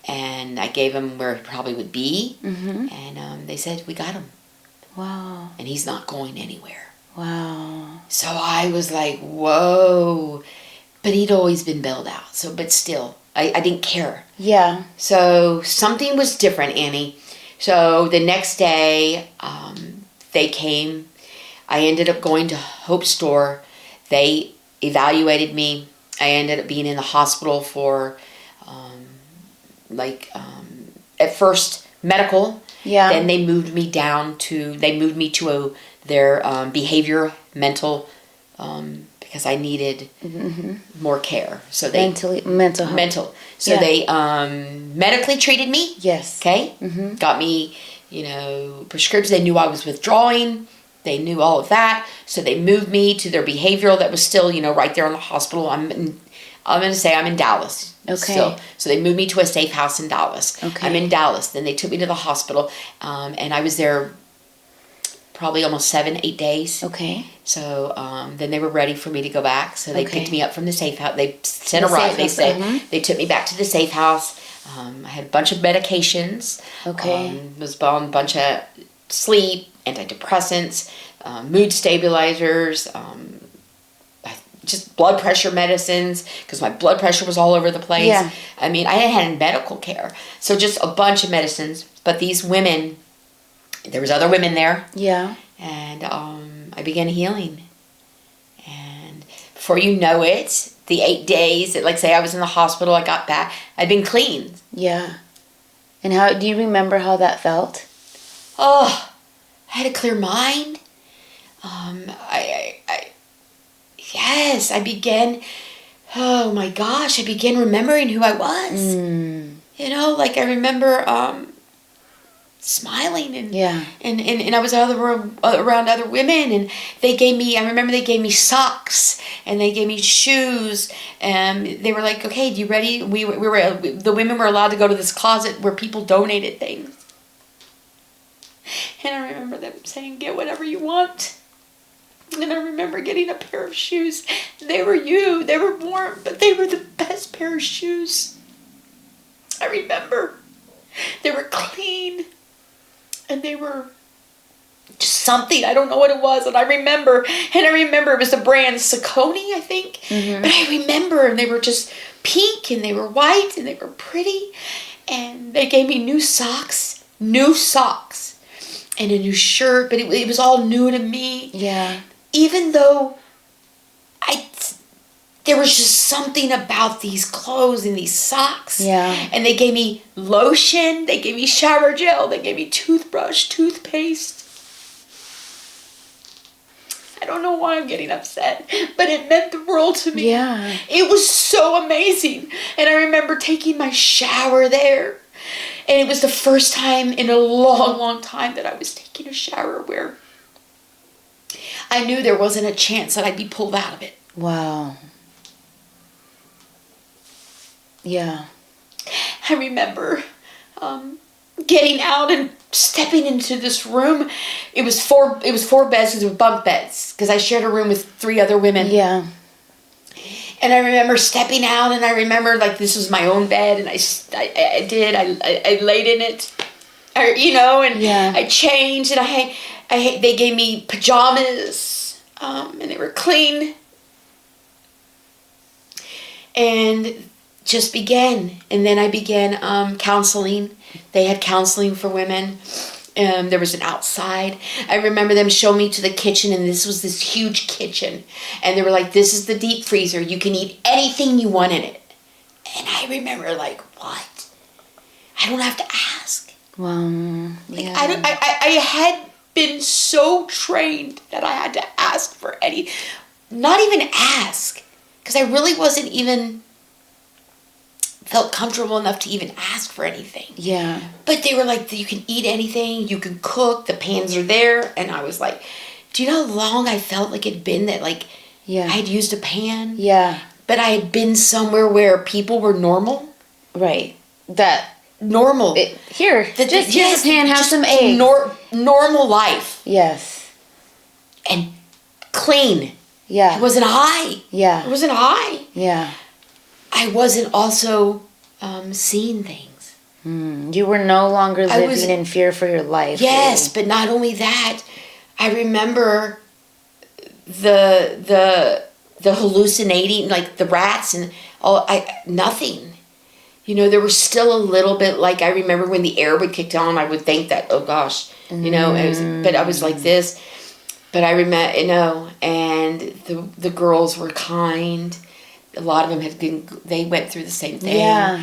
S2: And I gave him where he probably would be.
S1: Mm-hmm.
S2: And they said, we got him.
S1: Wow.
S2: And he's not going anywhere.
S1: Wow.
S2: So I was like, whoa. But he'd always been bailed out. But still, I didn't care.
S1: Yeah.
S2: So something was different, Annie. So the next day, they came. I ended up going to Hope's Door. They evaluated me. I ended up being in the hospital for, at first medical.
S1: Yeah.
S2: Then they moved me to their behavior mental, because I needed more care. So they
S1: mental health.
S2: mental. So they medically treated me.
S1: Yes.
S2: Okay.
S1: Mm-hmm.
S2: Got me, prescriptions. They knew I was withdrawing. They knew all of that. So they moved me to their behavioral that was still, right there in the hospital. I'm going to say I'm in Dallas.
S1: Okay.
S2: Still. So they moved me to a safe house in Dallas.
S1: Okay.
S2: I'm in Dallas. Then they took me to the hospital, and I was there probably almost 7-8 days.
S1: Okay.
S2: So then they were ready for me to go back. So they picked me up from the safe house. They sent a
S1: The
S2: ride.
S1: safe
S2: They
S1: house,
S2: said they took me back to the safe house. I had a bunch of medications.
S1: Okay.
S2: Was on a bunch of sleep, antidepressants, mood stabilizers, just blood pressure medicines, because my blood pressure was all over the place.
S1: Yeah.
S2: I mean, I had medical care. So just a bunch of medicines. But these women, there was other women there.
S1: Yeah.
S2: And I began healing. And before you know it, the 8 days, like say I was in the hospital, I got back, I'd been clean.
S1: Yeah. And how do you remember how that felt?
S2: Oh, I had a clear mind. Yes, I began, oh my gosh, I began remembering who I was.
S1: Mm.
S2: I remember, smiling and
S1: Yeah.
S2: and I was around other women, and I remember they gave me socks and they gave me shoes, and they were like, okay, you ready? The women were allowed to go to this closet where people donated things, and I remember them saying, get whatever you want. And I remember getting a pair of shoes. They were warm, but they were the best pair of shoes. I remember they were clean. And they were just something. I don't know what it was. And I remember it was the brand Saucony, I think. Mm-hmm. But I remember, and they were just pink, and they were white, and they were pretty. And they gave me new socks, and a new shirt. But it was all new to me.
S1: Yeah.
S2: Even though there was just something about these clothes and these socks.
S1: Yeah.
S2: And they gave me lotion. They gave me shower gel. They gave me toothbrush, toothpaste. I don't know why I'm getting upset, but it meant the world to me.
S1: Yeah.
S2: It was so amazing. And I remember taking my shower there. And it was the first time in a long, long time that I was taking a shower where I knew there wasn't a chance that I'd be pulled out of it.
S1: Wow. Yeah.
S2: I remember getting out and stepping into this room. It was four beds. It was bunk beds because I shared a room with 3 other women.
S1: Yeah.
S2: And I remember stepping out, and I remember like this was my own bed, and I laid in it, and I changed, and they gave me pajamas, and they were clean, and just began. And then I began counseling. They had counseling for women. There was an outside. I remember them showing me to the kitchen, and this was this huge kitchen. And they were like, this is the deep freezer. You can eat anything you want in it. And I remember like, what? I don't have to ask.
S1: Wow.
S2: Yeah. I had been so trained that I had to ask for not even ask. Because I really wasn't even felt comfortable enough to even ask for anything.
S1: Yeah.
S2: But they were like, you can eat anything, you can cook, the pans are there. And I was like, do you know how long I felt like it'd been that I had used a pan?
S1: Yeah.
S2: But I had been somewhere where people were normal.
S1: Right. That
S2: normal.
S1: Here's a pan, have some eggs.
S2: Normal life.
S1: Yes.
S2: And clean.
S1: Yeah.
S2: It wasn't high.
S1: Yeah.
S2: It wasn't high.
S1: Yeah.
S2: I wasn't also seeing things.
S1: You were no longer living in fear for your life.
S2: Yes, but not only that, I remember the hallucinating, like the rats and all. Nothing. There was still a little bit. Like I remember when the air would kick on, I would think that, oh gosh, but I was like this. But I remember, and the girls were kind. A lot of them they went through the same thing.
S1: Yeah.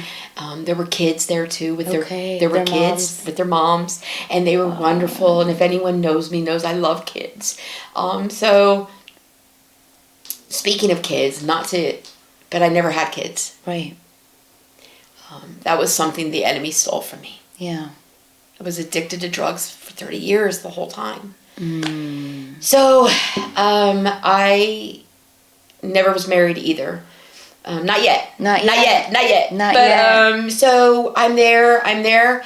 S2: There were kids there too with their kids
S1: moms.
S2: with their moms, and they were wonderful. And if anyone knows me, knows I love kids. So speaking of kids, but I never had kids.
S1: Right.
S2: That was something the enemy stole from me.
S1: Yeah.
S2: I was addicted to drugs for 30 years the whole time. So I never was married either. Not yet. So I'm there, and they're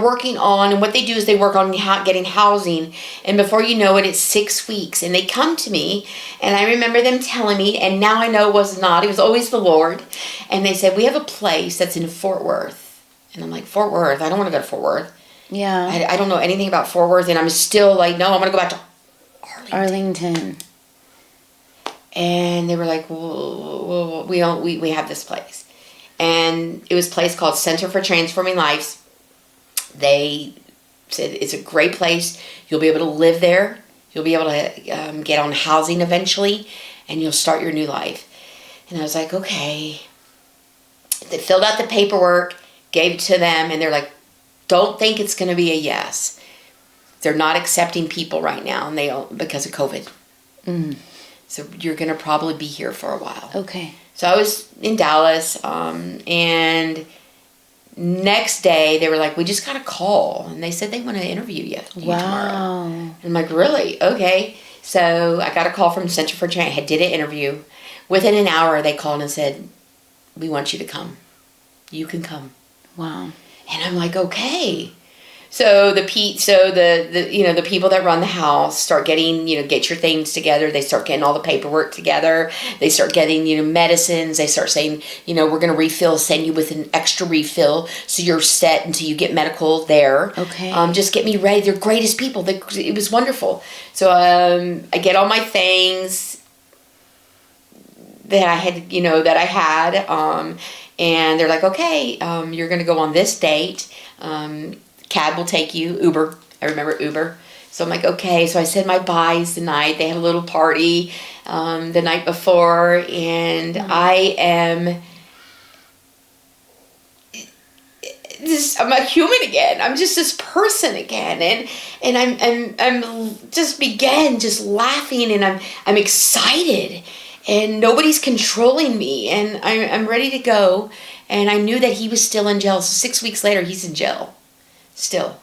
S2: working on, and what they do is they work on getting housing, and before you know it, it's 6 weeks, and they come to me, and I remember them telling me, and now I know it was always the Lord, and they said, we have a place that's in Fort Worth, and I'm like, Fort Worth? I don't want to go to Fort Worth.
S1: Yeah.
S2: I don't know anything about Fort Worth, and I'm still like, no, I'm going to go back to
S1: Arlington.
S2: And they were like, well, we have this place. And it was a place called Center for Transforming Lives. They said it's a great place. You'll be able to live there. You'll be able to get on housing eventually, and you'll start your new life. And I was like, okay. They filled out the paperwork, gave it to them, and they're like, don't think it's going to be a yes. They're not accepting people right now, and because of COVID. So you're going to probably be here for a while.
S1: Okay.
S2: So I was in Dallas, and Next day, they were like, we just got a call. And they said they want to interview you tomorrow. And I'm like, really? Okay. So I got a call from Center for Change. I did an interview. Within an hour, they called and said, we want you to come. You can come.
S1: Wow.
S2: And I'm like, okay. So the people that run the house start getting, get your things together. They start getting all the paperwork together. They start getting, medicines. They start saying, we're going to send you with an extra refill. So you're set until you get medical there.
S1: Okay.
S2: Just get me ready. They're greatest people. It was wonderful. So I get all my things that I had, and they're like, okay, you're going to go on this date. Cab will take you. Uber. I remember Uber. So I'm like, okay. So I said my byes the night. They had a little party the night before, and I'm a human again. I'm just this person again, and I'm just began just laughing, and I'm excited, and nobody's controlling me, and I'm ready to go. And I knew that he was still in jail. So 6 weeks later, he's in jail. Still.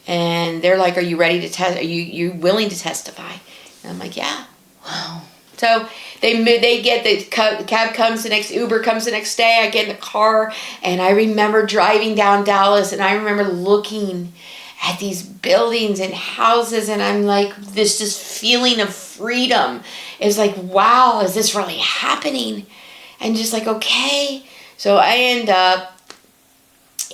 S2: And they're like, are you ready to test? Are you willing to testify? And I'm like, yeah.
S1: Wow.
S2: So they get the cab comes Uber comes the next day. I get in the car, and I remember driving down Dallas, and I remember looking at these buildings and houses, and I'm like, this feeling of freedom is like, wow, is this really happening? And just like, okay. So I end up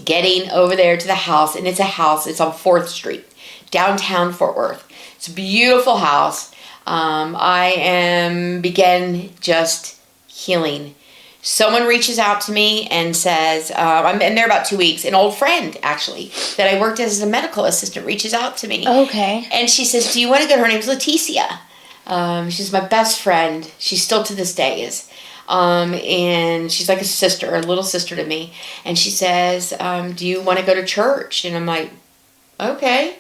S2: getting over there to the house, and it's a house. It's on 4th Street, downtown Fort Worth. It's a beautiful house. I began just healing. Someone reaches out to me and says, I'm in there about 2 weeks. An old friend, actually, that I worked as a medical assistant reaches out to me.
S1: Okay.
S2: And she says, do you want to go? Her name's Leticia. She's my best friend. She still to this day is. And she's like a little sister to me. And she says, do you want to go to church? And I'm like, okay.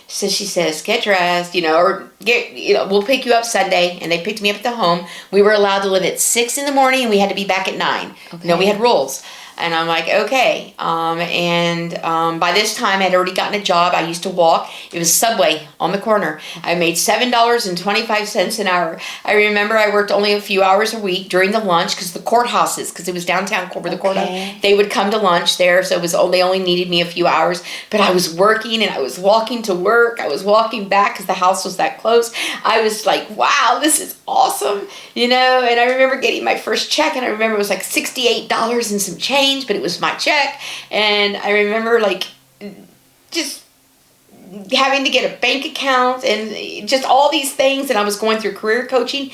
S2: So she says, get dressed, or we'll pick you up Sunday. And they picked me up at the home. We were allowed to leave at 6 in the morning, and we had to be back at 9.
S1: Okay.
S2: We had rules. And I'm like, okay. By this time, I had already gotten a job. I used to walk. It was Subway on the corner. I made $7.25 an hour. I remember I worked only a few hours a week during the lunch because it was downtown where the courthouse. They would come to lunch there, so they only needed me a few hours. But I was working, and I was walking to work. I was walking back because the house was that close. I was like, wow, this is awesome, And I remember getting my first check, and I remember it was like $68 and some change. But it was my check, and I remember just having to get a bank account and just all these things, and I was going through career coaching.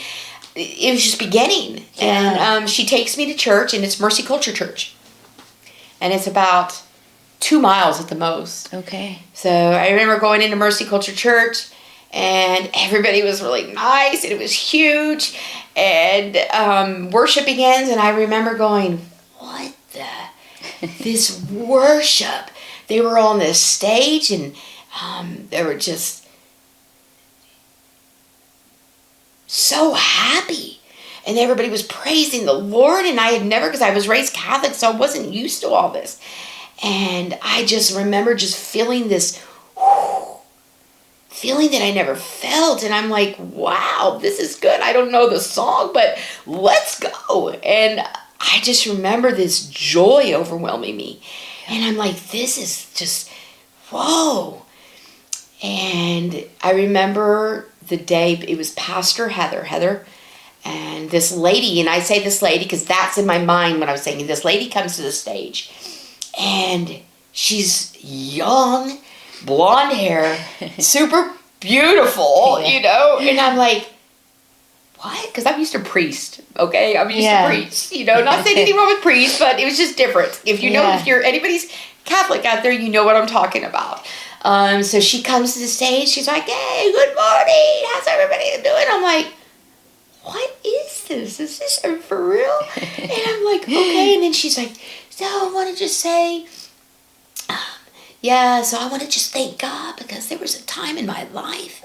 S2: It was just beginning.
S1: Yeah.
S2: And she takes me to church, and it's Mercy Culture Church, and it's about 2 miles at the most.
S1: Okay.
S2: So I remember going into Mercy Culture Church, and everybody was really nice, and it was huge, and worship begins, and I remember going, what this worship. They were on this stage, and they were just so happy, and everybody was praising the Lord, and I had never, because I was raised Catholic, so I wasn't used to all this, and I just remember just feeling this feeling that I never felt, and I'm like, wow, this is good. I don't know the song, but let's go. And I just remember this joy overwhelming me. And I'm like, this is just, whoa. And I remember the day, it was Pastor Heather, and this lady, and I say this lady because that's in my mind when I was saying, this lady comes to the stage, and she's young, blonde hair, super beautiful, and I'm like, what? Because I'm used to priest, okay? I'm used to priest, not saying anything wrong with priest, but it was just different. If if you're anybody's Catholic out there, you know what I'm talking about. So she comes to the stage, she's like, hey, good morning, how's everybody doing? I'm like, what is this? Is this for real? And I'm like, okay, and then she's like, so I want to just say, so I want to just thank God because there was a time in my life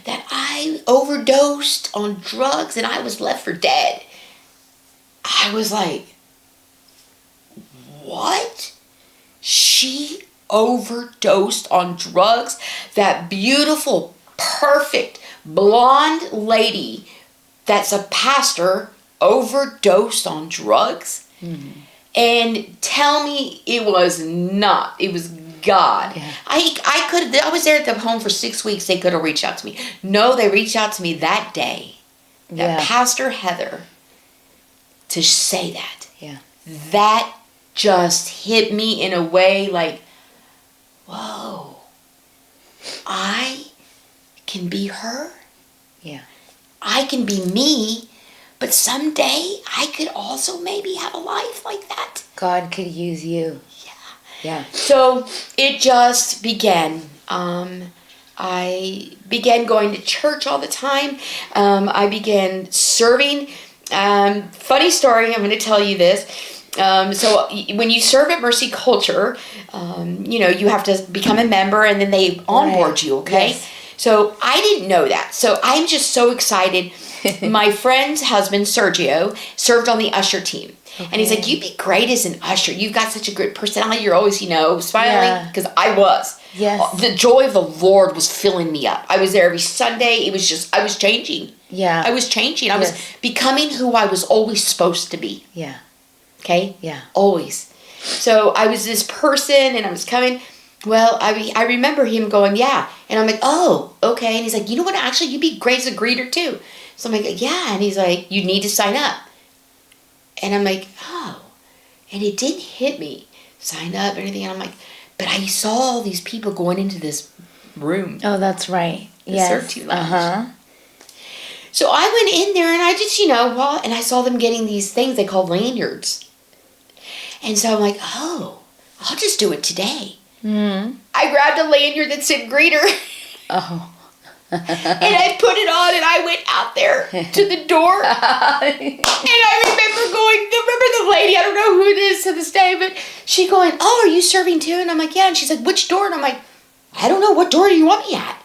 S2: that I overdosed on drugs and I was left for dead. I was like, what? She overdosed on drugs. That beautiful, perfect, blonde lady that's a pastor overdosed on drugs.
S1: Mm-hmm.
S2: And tell me it was not. It was God.
S1: Yeah.
S2: I was there at the home for 6 weeks. They could have reached out to me. No, they reached out to me that day. That Pastor Heather, to say that.
S1: Yeah.
S2: That just hit me in a way like, whoa, I can be her.
S1: Yeah.
S2: I can be me, but someday I could also maybe have a life like that.
S1: God could use you.
S2: Yeah.
S1: Yeah.
S2: So it just began. I began going to church all the time. I began serving. Funny story, I'm going to tell you this. So when you serve at Mercy Culture, you have to become a member and then they onboard you, okay?
S1: Yes.
S2: So I didn't know that. So I'm just so excited. My friend's husband, Sergio, served on the usher team. Okay. And he's like, you'd be great as an usher. You've got such a good personality. You're always, smiling. Because I was.
S1: Yes.
S2: The joy of the Lord was filling me up. I was there every Sunday. It was just, I was changing.
S1: Yeah.
S2: I was changing. I was becoming who I was always supposed to be.
S1: Yeah.
S2: Okay?
S1: Yeah.
S2: Always. So I was this person and I was coming. Well, I remember him going, yeah. And I'm like, oh, okay. And he's like, you know what? Actually, you'd be great as a greeter too. So I'm like, yeah. And he's like, you need to sign up. And I'm like, oh. And it didn't hit me. Sign up and everything. And I'm like, but I saw all these people going into this room.
S1: Oh, that's right.
S2: Yes. So I went in there and I just, and I saw them getting these things they call lanyards. And so I'm like, oh, I'll just do it today.
S1: Mm-hmm.
S2: I grabbed a lanyard that said greeter.
S1: Oh.
S2: And I put it on and I went out there to the door. And I remember the lady, I don't know who it is to this day, but she going, oh, are you serving too? And I'm like, yeah. And she's like, which door? And I'm like, I don't know. What door do you want me at?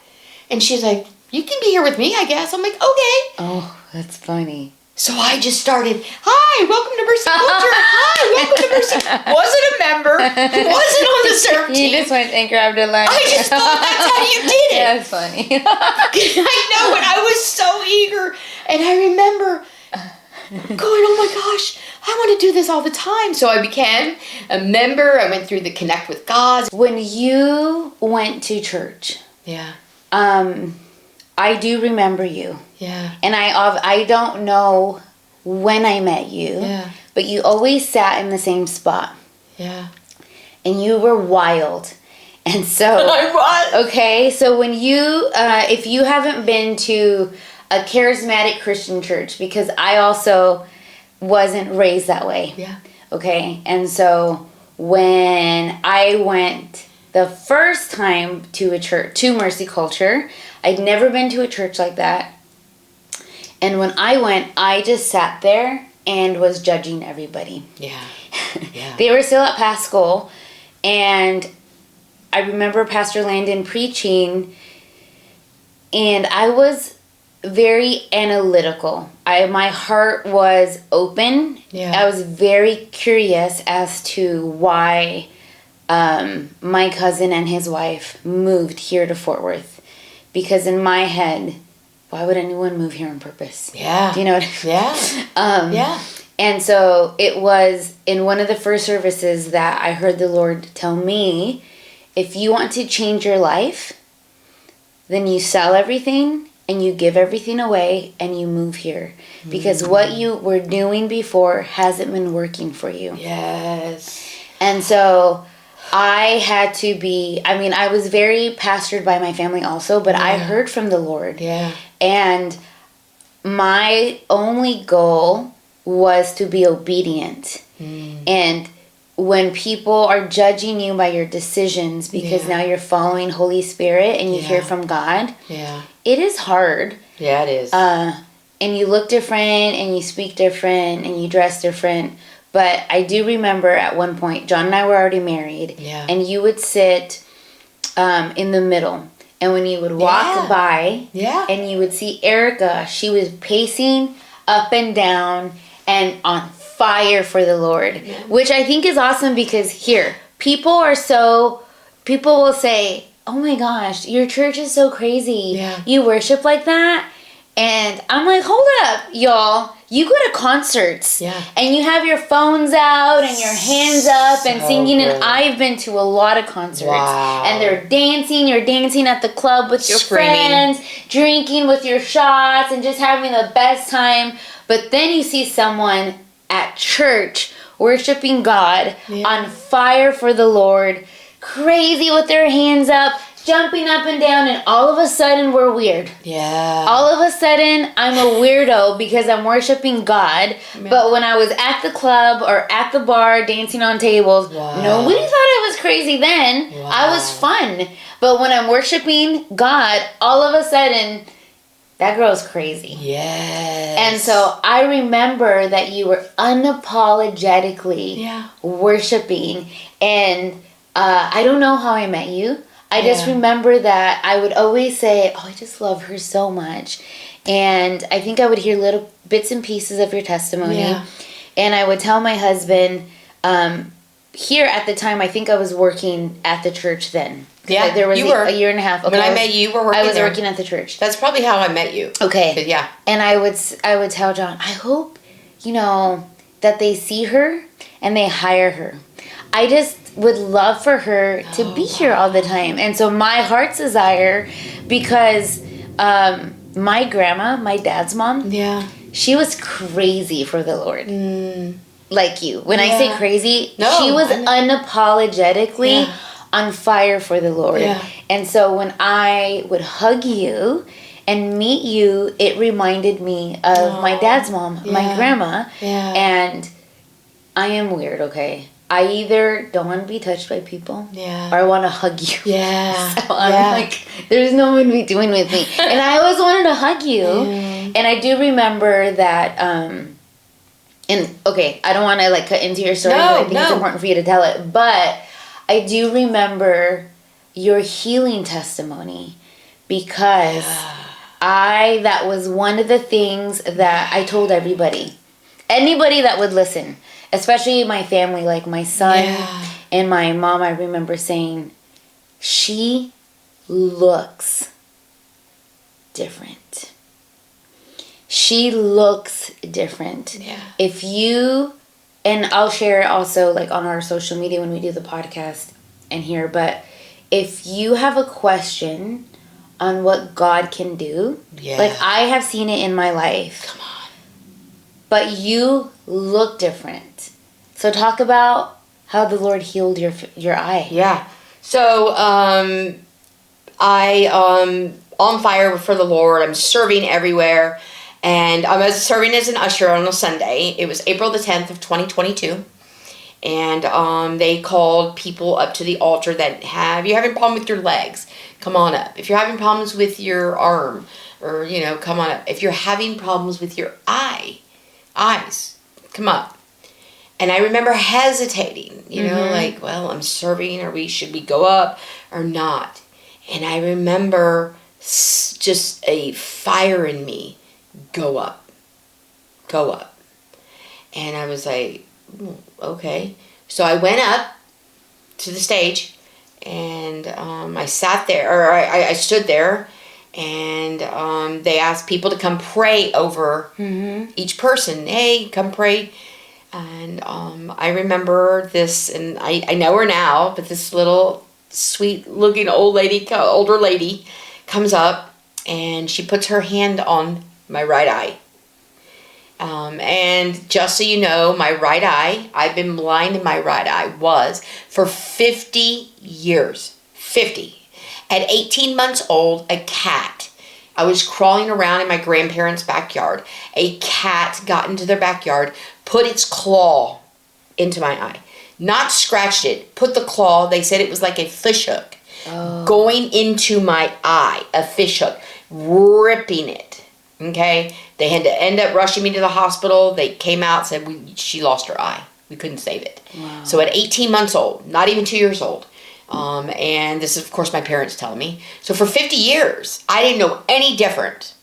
S2: And she's like, you can be here with me, I guess. I'm like, okay.
S1: Oh, that's funny.
S2: So I just started, hi, welcome to Mercy Culture. Hi, welcome to Mercy. Wasn't a member. Wasn't on the serve team.
S1: You just went and grabbed a line.
S2: I just thought that's how you did it.
S1: Yeah, that's funny.
S2: I know, and I was so eager. And I remember going, oh my gosh, I want to do this all the time. So I became a member. I went through the Connect with God.
S1: When you went to church,
S2: Yeah.
S1: I do remember you.
S2: Yeah.
S1: And I don't know when I met you.
S2: Yeah.
S1: But you always sat in the same spot.
S2: Yeah.
S1: And you were wild. And so
S2: I was.
S1: Okay, so when you if you haven't been to a charismatic Christian church, because I also wasn't raised that way.
S2: Yeah.
S1: Okay. And so when I went the first time to a church, to Mercy Culture, I'd never been to a church like that. And when I went, I just sat there and was judging everybody.
S2: Yeah. Yeah.
S1: They were still at Pascal, and I remember Pastor Landon preaching, and I was very analytical. My heart was open.
S2: Yeah.
S1: I was very curious as to why my cousin and his wife moved here to Fort Worth. Because in my head, why would anyone move here on purpose?
S2: Yeah.
S1: Do you know what I mean?
S2: Yeah. Yeah.
S1: And so it was in one of the first services that I heard the Lord tell me, if you want to change your life, then you sell everything and you give everything away and you move here. Because what you were doing before hasn't been working for you.
S2: Yes.
S1: And so I had to be, I was very pastored by my family also, but I heard from the Lord.
S2: Yeah.
S1: And my only goal was to be obedient. And when people are judging you by your decisions because now you're following Holy Spirit and you hear from God, it is hard.
S2: Yeah, it is.
S1: And you look different and you speak different and you dress different. But I do remember at one point, John and I were already married, and you would sit in the middle. And when you would walk by and you would see Erika, she was pacing up and down and on fire for the Lord, which I think is awesome because here, people will say, oh my gosh, your church is so crazy.
S2: Yeah.
S1: You worship like that? And I'm like, hold up, y'all. You go to concerts.
S2: Yeah.
S1: And you have your phones out and your hands up and
S2: So
S1: singing.
S2: good.
S1: And I've been to a lot of concerts.
S2: Wow.
S1: And they're dancing. You're dancing at the club with your
S2: Screaming.
S1: friends, drinking with your shots, and just having the best time. But then you see someone at church worshiping God, on fire for the Lord, crazy with their hands up, jumping up and down, and all of a sudden we're weird.
S2: Yeah.
S1: All of a sudden I'm a weirdo because I'm worshiping God.
S2: Yeah.
S1: But when I was at the club or at the bar dancing on tables, nobody thought I was crazy then.
S2: Wow.
S1: I was fun. But when I'm worshiping God, all of a sudden, that girl's crazy.
S2: Yes.
S1: And so I remember that you were unapologetically worshiping. And I don't know how I met you. I just remember that I would always say, oh, I just love her so much. And I think I would hear little bits and pieces of your testimony.
S2: Yeah.
S1: And I would tell my husband, here at the time, I think I was working at the church then.
S2: Yeah,
S1: there was
S2: you were.
S1: a year and a half. Okay,
S2: when I met you, you were working
S1: I was
S2: there.
S1: working at the church.
S2: That's probably how I met you.
S1: Okay.
S2: Yeah.
S1: And I would tell John, I hope, that they see her and they hire her. I just would love for her to be here all the time. And so my heart's desire, because my grandma, my dad's mom, she was crazy for the Lord. Like you. When I say crazy, she was unapologetically on fire for the Lord.
S2: Yeah.
S1: And so when I would hug you and meet you, it reminded me of my dad's mom, my grandma.
S2: Yeah.
S1: And I am weird, okay? I either don't want to be touched by people or I want to hug you.
S2: Yeah.
S1: So I'm like, there's no one be doing with me. And I always wanted to hug you. And I do remember that, and okay, I don't want to cut into your story, but I think it's important for you to tell it. But I do remember your healing testimony because that was one of the things that I told everybody. Anybody that would listen, especially my family, like my son and my mom, I remember saying, she looks different. She looks different.
S2: Yeah.
S1: If you, and I'll share it also on our social media when we do the podcast and here, but if you have a question on what God can do, I have seen it in my life.
S2: Come on.
S1: But you look different. So talk about how the Lord healed your eye.
S2: Yeah. So I on fire for the Lord. I'm serving everywhere. And I was serving as an usher on a Sunday. It was April the 10th of 2022. And they called people up to the altar that you're having a problem with your legs, come on up. If you're having problems with your arm, or, come on up. If you're having problems with your eyes, come up. And I remember hesitating, well, I'm serving, should we go up or not? And I remember just a fire in me, go up. And I was like, okay. So I went up to the stage, and I sat there, or I stood there, and they asked people to come pray over each person. Hey, come pray. And I remember this, and I know her now, but this little sweet-looking older lady comes up, and she puts her hand on my right eye. And just so you know, my right eye, I've been blind in my right eye, for 50 years. 50. At 18 months old, I was crawling around in my grandparents' backyard. A cat got into their backyard, put its claw into my eye. Not scratched it, put the claw, they said it was like a fish hook, going into my eye, a fish hook, ripping it. Okay, they had to end up rushing me to the hospital. They came out, said she lost her eye. We couldn't save it. Wow. So at 18 months old, not even 2 years old, and this is, of course, my parents telling me. So for 50 years, I didn't know any different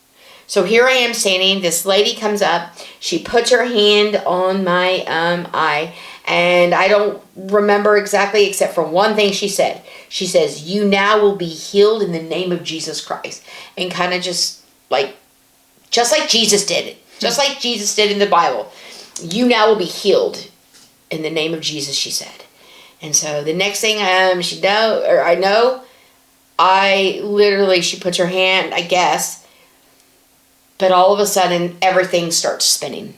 S2: So here I am standing. This lady comes up. She puts her hand on my eye. And I don't remember exactly except for one thing she said. She says, "You now will be healed in the name of Jesus Christ." And kind of just like Jesus did. Just like Jesus did in the Bible. "You now will be healed in the name of Jesus," she said. And so the next thing I know, she puts her hand, I guess, but all of a sudden everything starts spinning.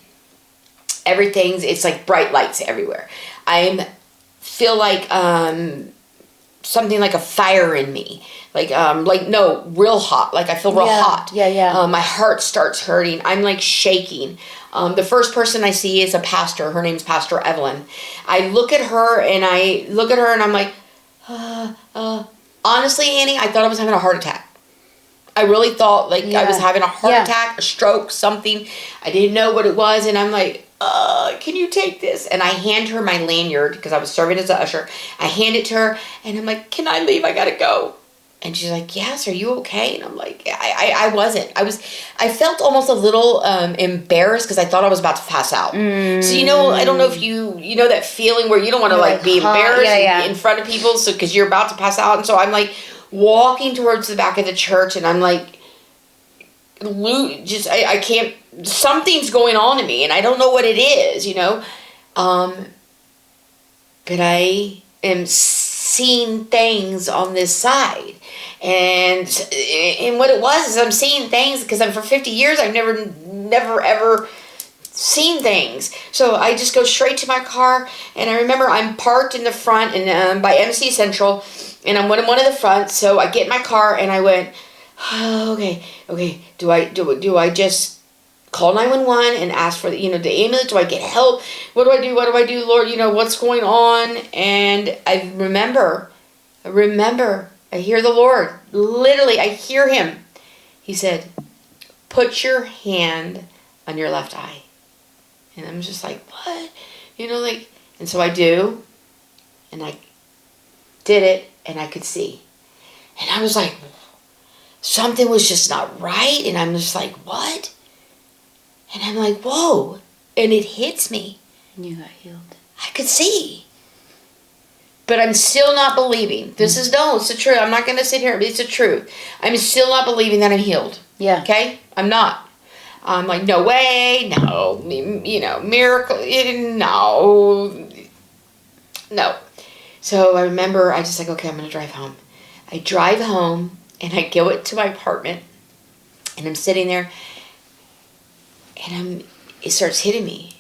S2: It's like bright lights everywhere. I feel like something like a fire in me. Real hot. Like I feel real hot.
S1: Yeah.
S2: My heart starts hurting. I'm like shaking. The first person I see is a pastor. Her name's Pastor Evelyn. I look at her and I'm like, honestly, Annie, I thought I was having a heart attack. I really thought I was having a heart attack, a stroke, something. I didn't know what it was. And I'm like, can you take this? And I hand her my lanyard because I was serving as an usher. I hand it to her and I'm like, "Can I leave? I gotta go." And she's like, "Yes, are you okay?" And I'm like, I wasn't. I felt almost a little embarrassed because I thought I was about to pass out. So, I don't know if you know that feeling where you don't want to be embarrassed in front of people because you're about to pass out. And so I'm like walking towards the back of the church and I'm like, I can't, something's going on in me and I don't know what it is, but I am seeing things on this side. And what it was is I'm seeing things because for 50 years I've never ever seen things. So I just go straight to my car and I remember I'm parked in the front and by MC Central and I'm in one of the front. So I get in my car and I went, okay. Do I just call 911 and ask for the ambulance? Do I get help? What do I do, Lord? What's going on? And I remember, I hear the Lord. Literally, I hear him. He said, "Put your hand on your left eye." And I'm just like, what? And so I do. And I did it and I could see. And I was like, something was just not right. And I'm just like, what? And I'm like, whoa. And it hits me.
S1: And you got healed.
S2: I could see. But I'm still not believing. It's the truth. I'm not going to sit here. It's the truth. I'm still not believing that I'm healed.
S1: Yeah.
S2: Okay? I'm not. I'm like, no way. No. Miracle. No. So I remember I just like, okay, I'm going to drive home. I drive home. And I go to my apartment, and I'm sitting there, and it starts hitting me,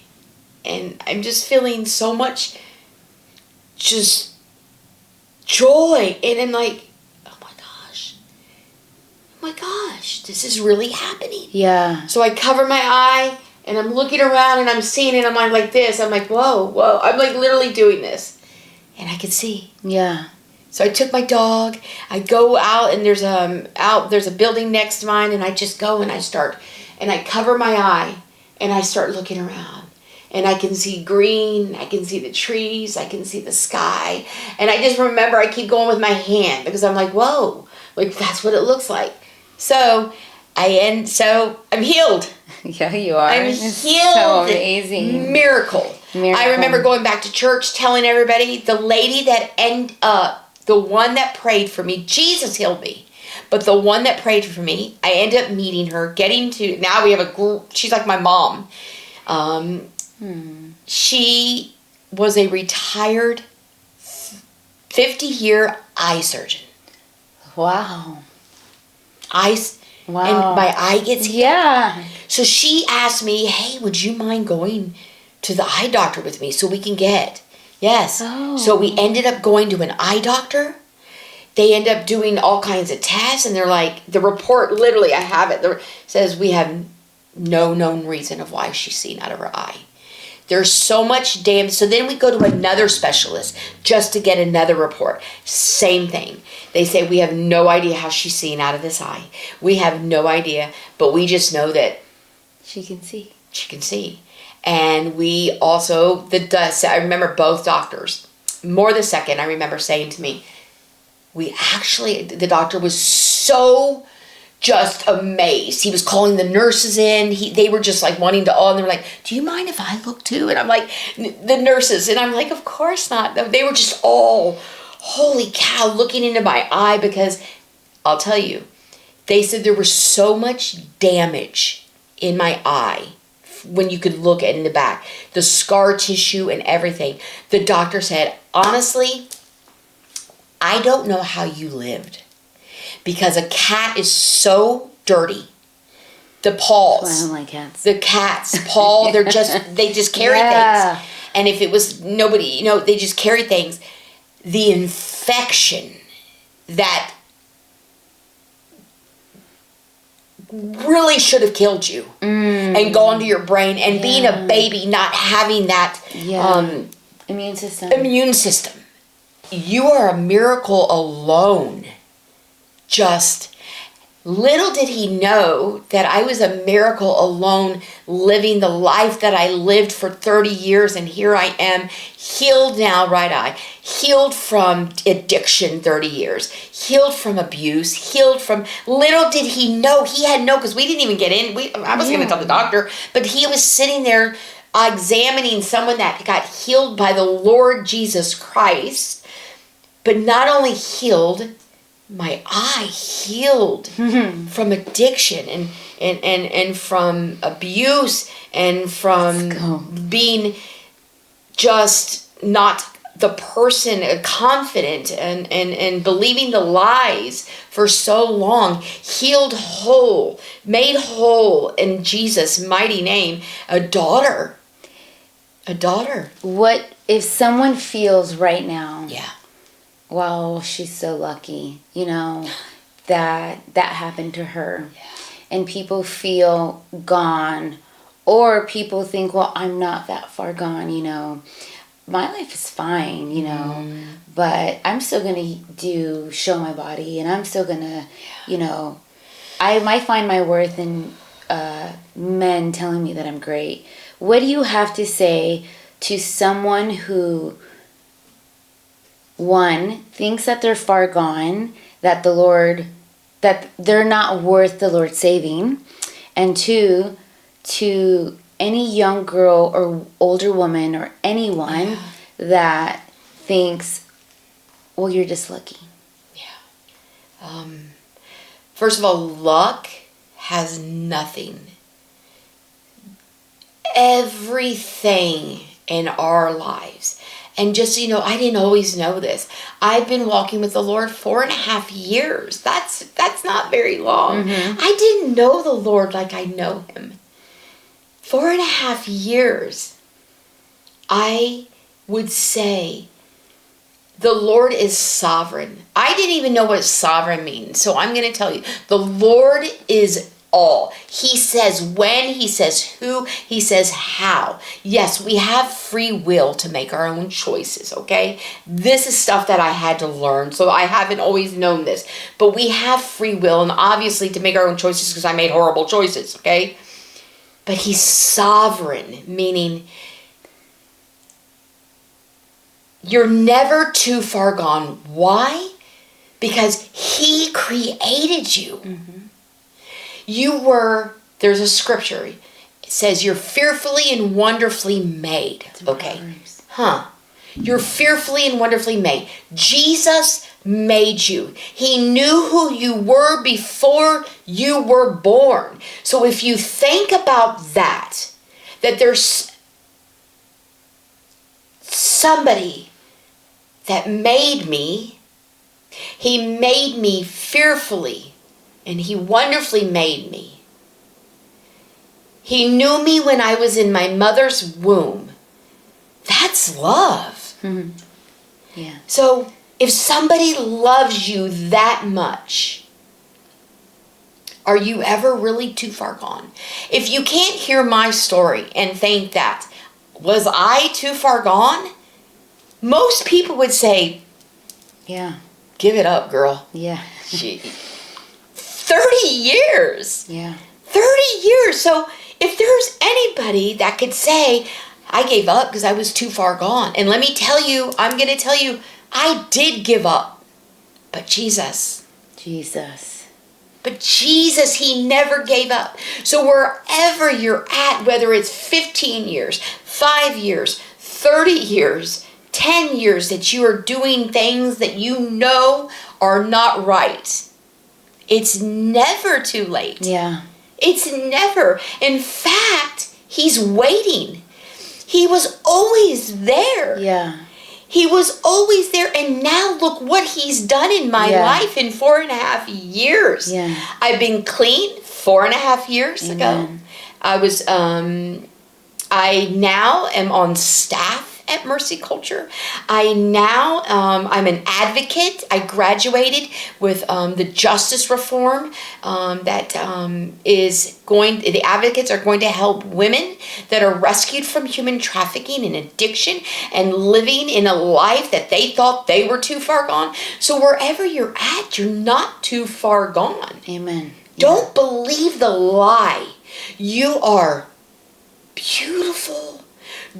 S2: and I'm just feeling so much, just joy, and I'm like, oh my gosh, this is really happening.
S1: Yeah.
S2: So I cover my eye, and I'm looking around, and I'm seeing it, and I'm like this, I'm like, whoa, I'm like literally doing this, and I can see.
S1: Yeah.
S2: So I took my dog, I go out and there's a building next to mine and I just go and I cover my eye and I start looking around and I can see green, I can see the trees, I can see the sky. And I just remember I keep going with my hand because I'm like, whoa, that's what it looks like. So I'm healed.
S1: Yeah, you are.
S2: I'm
S1: it's
S2: healed.
S1: So amazing.
S2: Miracle. I remember going back to church telling everybody, the lady that the one that prayed for me, Jesus healed me. But the one that prayed for me, I ended up meeting her, now we have a group, she's like my mom. She was a retired 50-year eye surgeon.
S1: Wow.
S2: And my eye gets healed.
S1: Yeah.
S2: So she asked me, hey, would you mind going to the eye doctor with me so we can get... Yes.
S1: Oh.
S2: So we ended up going to an eye doctor. They end up doing all kinds of tests, and they're like, the report, literally, I have it, says we have no known reason of why she's seen out of her eye. There's so much damage. So then we go to another specialist just to get another report. Same thing. They say we have no idea how she's seen out of this eye. We have no idea, but we just know that
S1: she can see.
S2: She can see. And we also, I remember both doctors, more the second, I remember saying to me, the doctor was so just amazed. He was calling the nurses in. They were just like wanting to, and they were like, do you mind if I look too? And I'm like, the nurses, and I'm like, of course not. They were just all, holy cow, looking into my eye, because I'll tell you, they said there was so much damage in my eye when you could look at in the back, the scar tissue and everything. The doctor said, honestly, I don't know how you lived, because a cat is so dirty. The paws.
S1: That's why I don't like cats.
S2: The cat's paw, they just carry things. And if it was nobody, they just carry things. The infection that really should have killed you and gone to your brain, and being a baby, not having that
S1: immune system.
S2: You are a miracle alone. Just little did he know that I was a miracle alone, living the life that I lived for 30 years, and here I am, healed now, right eye, healed from addiction 30 years, healed from abuse, healed from, little did he know, he had no, because we didn't even get in, I was going to tell the doctor, but he was sitting there examining someone that got healed by the Lord Jesus Christ, but not only healed, my eye healed from addiction and from abuse and from being just not the person confident and believing the lies for so long. Healed whole, made whole in Jesus' mighty name. A daughter.
S1: What if someone feels right now, well, she's so lucky, that happened to her. Yeah. And people feel gone, or people think, well, I'm not that far gone, My life is fine, but I'm still going to show my body, and I'm still going to, I might find my worth in men telling me that I'm great. What do you have to say to someone who, one, thinks that they're far gone, that they're not worth the Lord saving, and two, to any young girl or older woman or anyone that thinks, well, you're just lucky?
S2: First of all, luck has nothing. Everything in our lives. And just, I didn't always know this. I've been walking with the Lord 4.5 years. That's not very long. I didn't know the Lord like I know him. 4.5 years. I would say the Lord is sovereign. I didn't even know what sovereign means. So I'm going to tell you, the Lord is all. He says when, he says who, he says how. Yes, we have free will to make our own choices, okay? This is stuff that I had to learn, so I haven't always known this. But we have free will, and obviously to make our own choices, because I made horrible choices, okay? But he's sovereign, meaning you're never too far gone. Why? Because he created you. There's a scripture. It says you're fearfully and wonderfully made. Okay. You're fearfully and wonderfully made. Jesus made you. He knew who you were before you were born. So if you think about that there's somebody that made me, he made me fearfully. And he wonderfully made me. He knew me when I was in my mother's womb. That's love.
S1: Yeah.
S2: So if somebody loves you that much, are you ever really too far gone? If you can't hear my story and think that, was I too far gone? Most people would say, give it up, girl. 30 years. 30 years. So if there's anybody that could say, I gave up because I was too far gone. And let me tell you, I'm going to tell you, I did give up. But Jesus. But Jesus, he never gave up. So wherever you're at, whether it's 15 years, 5 years, 30 years, 10 years that you are doing things that you know are not right, it's never too late.
S1: Yeah.
S2: It's never. In fact, he's waiting. He was always there.
S1: Yeah.
S2: He was always there, and now look what he's done in my life in 4.5 years.
S1: Yeah.
S2: I've been clean 4.5 years ago. I was, I now am on staff at Mercy Culture. I'm an advocate. I graduated with the justice reform the advocates are going to help women that are rescued from human trafficking and addiction and living in a life that they thought they were too far gone. So wherever you're at, you're not too far gone.
S1: Amen.
S2: Don't believe the lie. You are beautiful.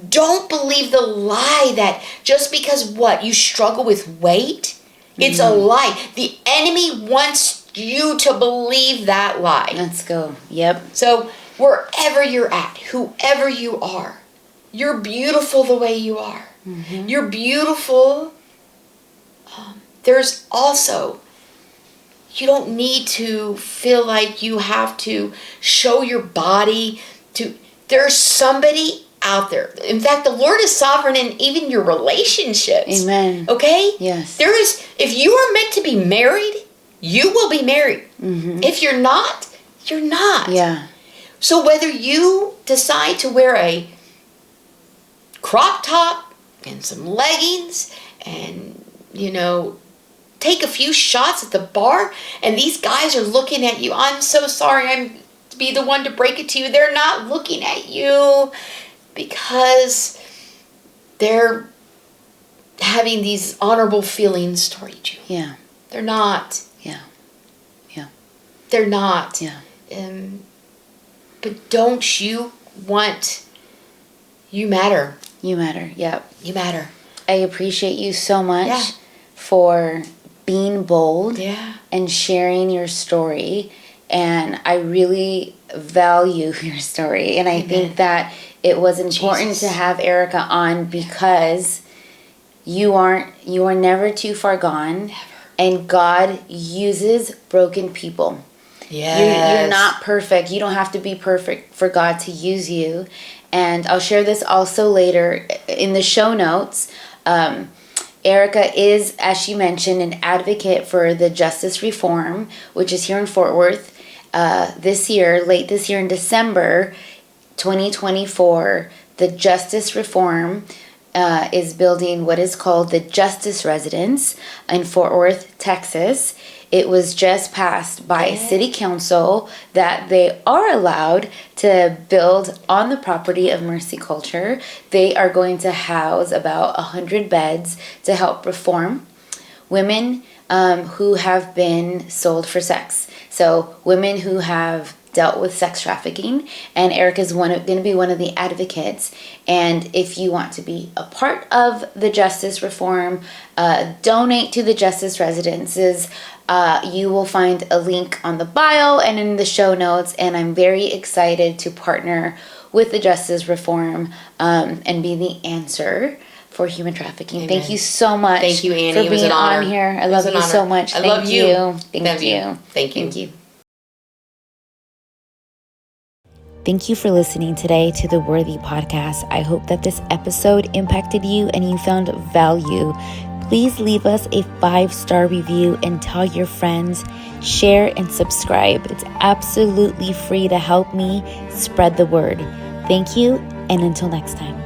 S2: Don't believe the lie that just because you struggle with weight, it's a lie. The enemy wants you to believe that lie.
S1: Let's go. Yep.
S2: So wherever you're at, whoever you are, you're beautiful the way you are. Mm-hmm. You're beautiful. There's also, you don't need to feel like you have to show your body to. There's somebody out there. In fact, the Lord is sovereign in even your relationships.
S1: Amen.
S2: Okay?
S1: Yes.
S2: If you are meant to be married, you will be married. Mm-hmm. If you're not, you're not.
S1: Yeah.
S2: So whether you decide to wear a crop top and some leggings and, take a few shots at the bar and these guys are looking at you, I'm so sorry, I'm to be the one to break it to you. They're not looking at you because they're having these honorable feelings toward you.
S1: Yeah.
S2: They're not.
S1: Yeah. Yeah.
S2: They're not.
S1: Yeah.
S2: But don't you want... You matter.
S1: You matter. Yep.
S2: You matter.
S1: I appreciate you so much for being bold and sharing your story. And I really value your story. And I think that it was important to have Erika on because you are never too far gone.
S2: Never.
S1: And God uses broken people.
S2: Yes.
S1: You're not perfect. You don't have to be perfect for God to use you. And I'll share this also later in the show notes. Erika is, as she mentioned, an advocate for the justice reform, which is here in Fort Worth. Late this year in December 2024, the justice reform is building what is called the Justice Residence in Fort Worth, Texas. It was just passed by City Council that they are allowed to build on the property of Mercy Culture. They are going to house about 100 beds to help reform women who have been sold for sex. So women who have dealt with sex trafficking, and Erika's going to be one of the advocates. And if you want to be a part of the justice reform, donate to the justice residences. You will find a link on the bio and in the show notes, and I'm very excited to partner with the justice reform and be the answer for human trafficking.
S2: Amen.
S1: Thank you so much.
S2: Thank you, Annie.
S1: For being on here. I love you so much.
S2: I love you.
S1: Thank you.
S2: Thank you.
S1: Thank you. Thank you for listening today to the Worthy Podcast. I hope that this episode impacted you and you found value. Please leave us a 5-star review and tell your friends, share and subscribe. It's absolutely free to help me spread the word. Thank you, and until next time.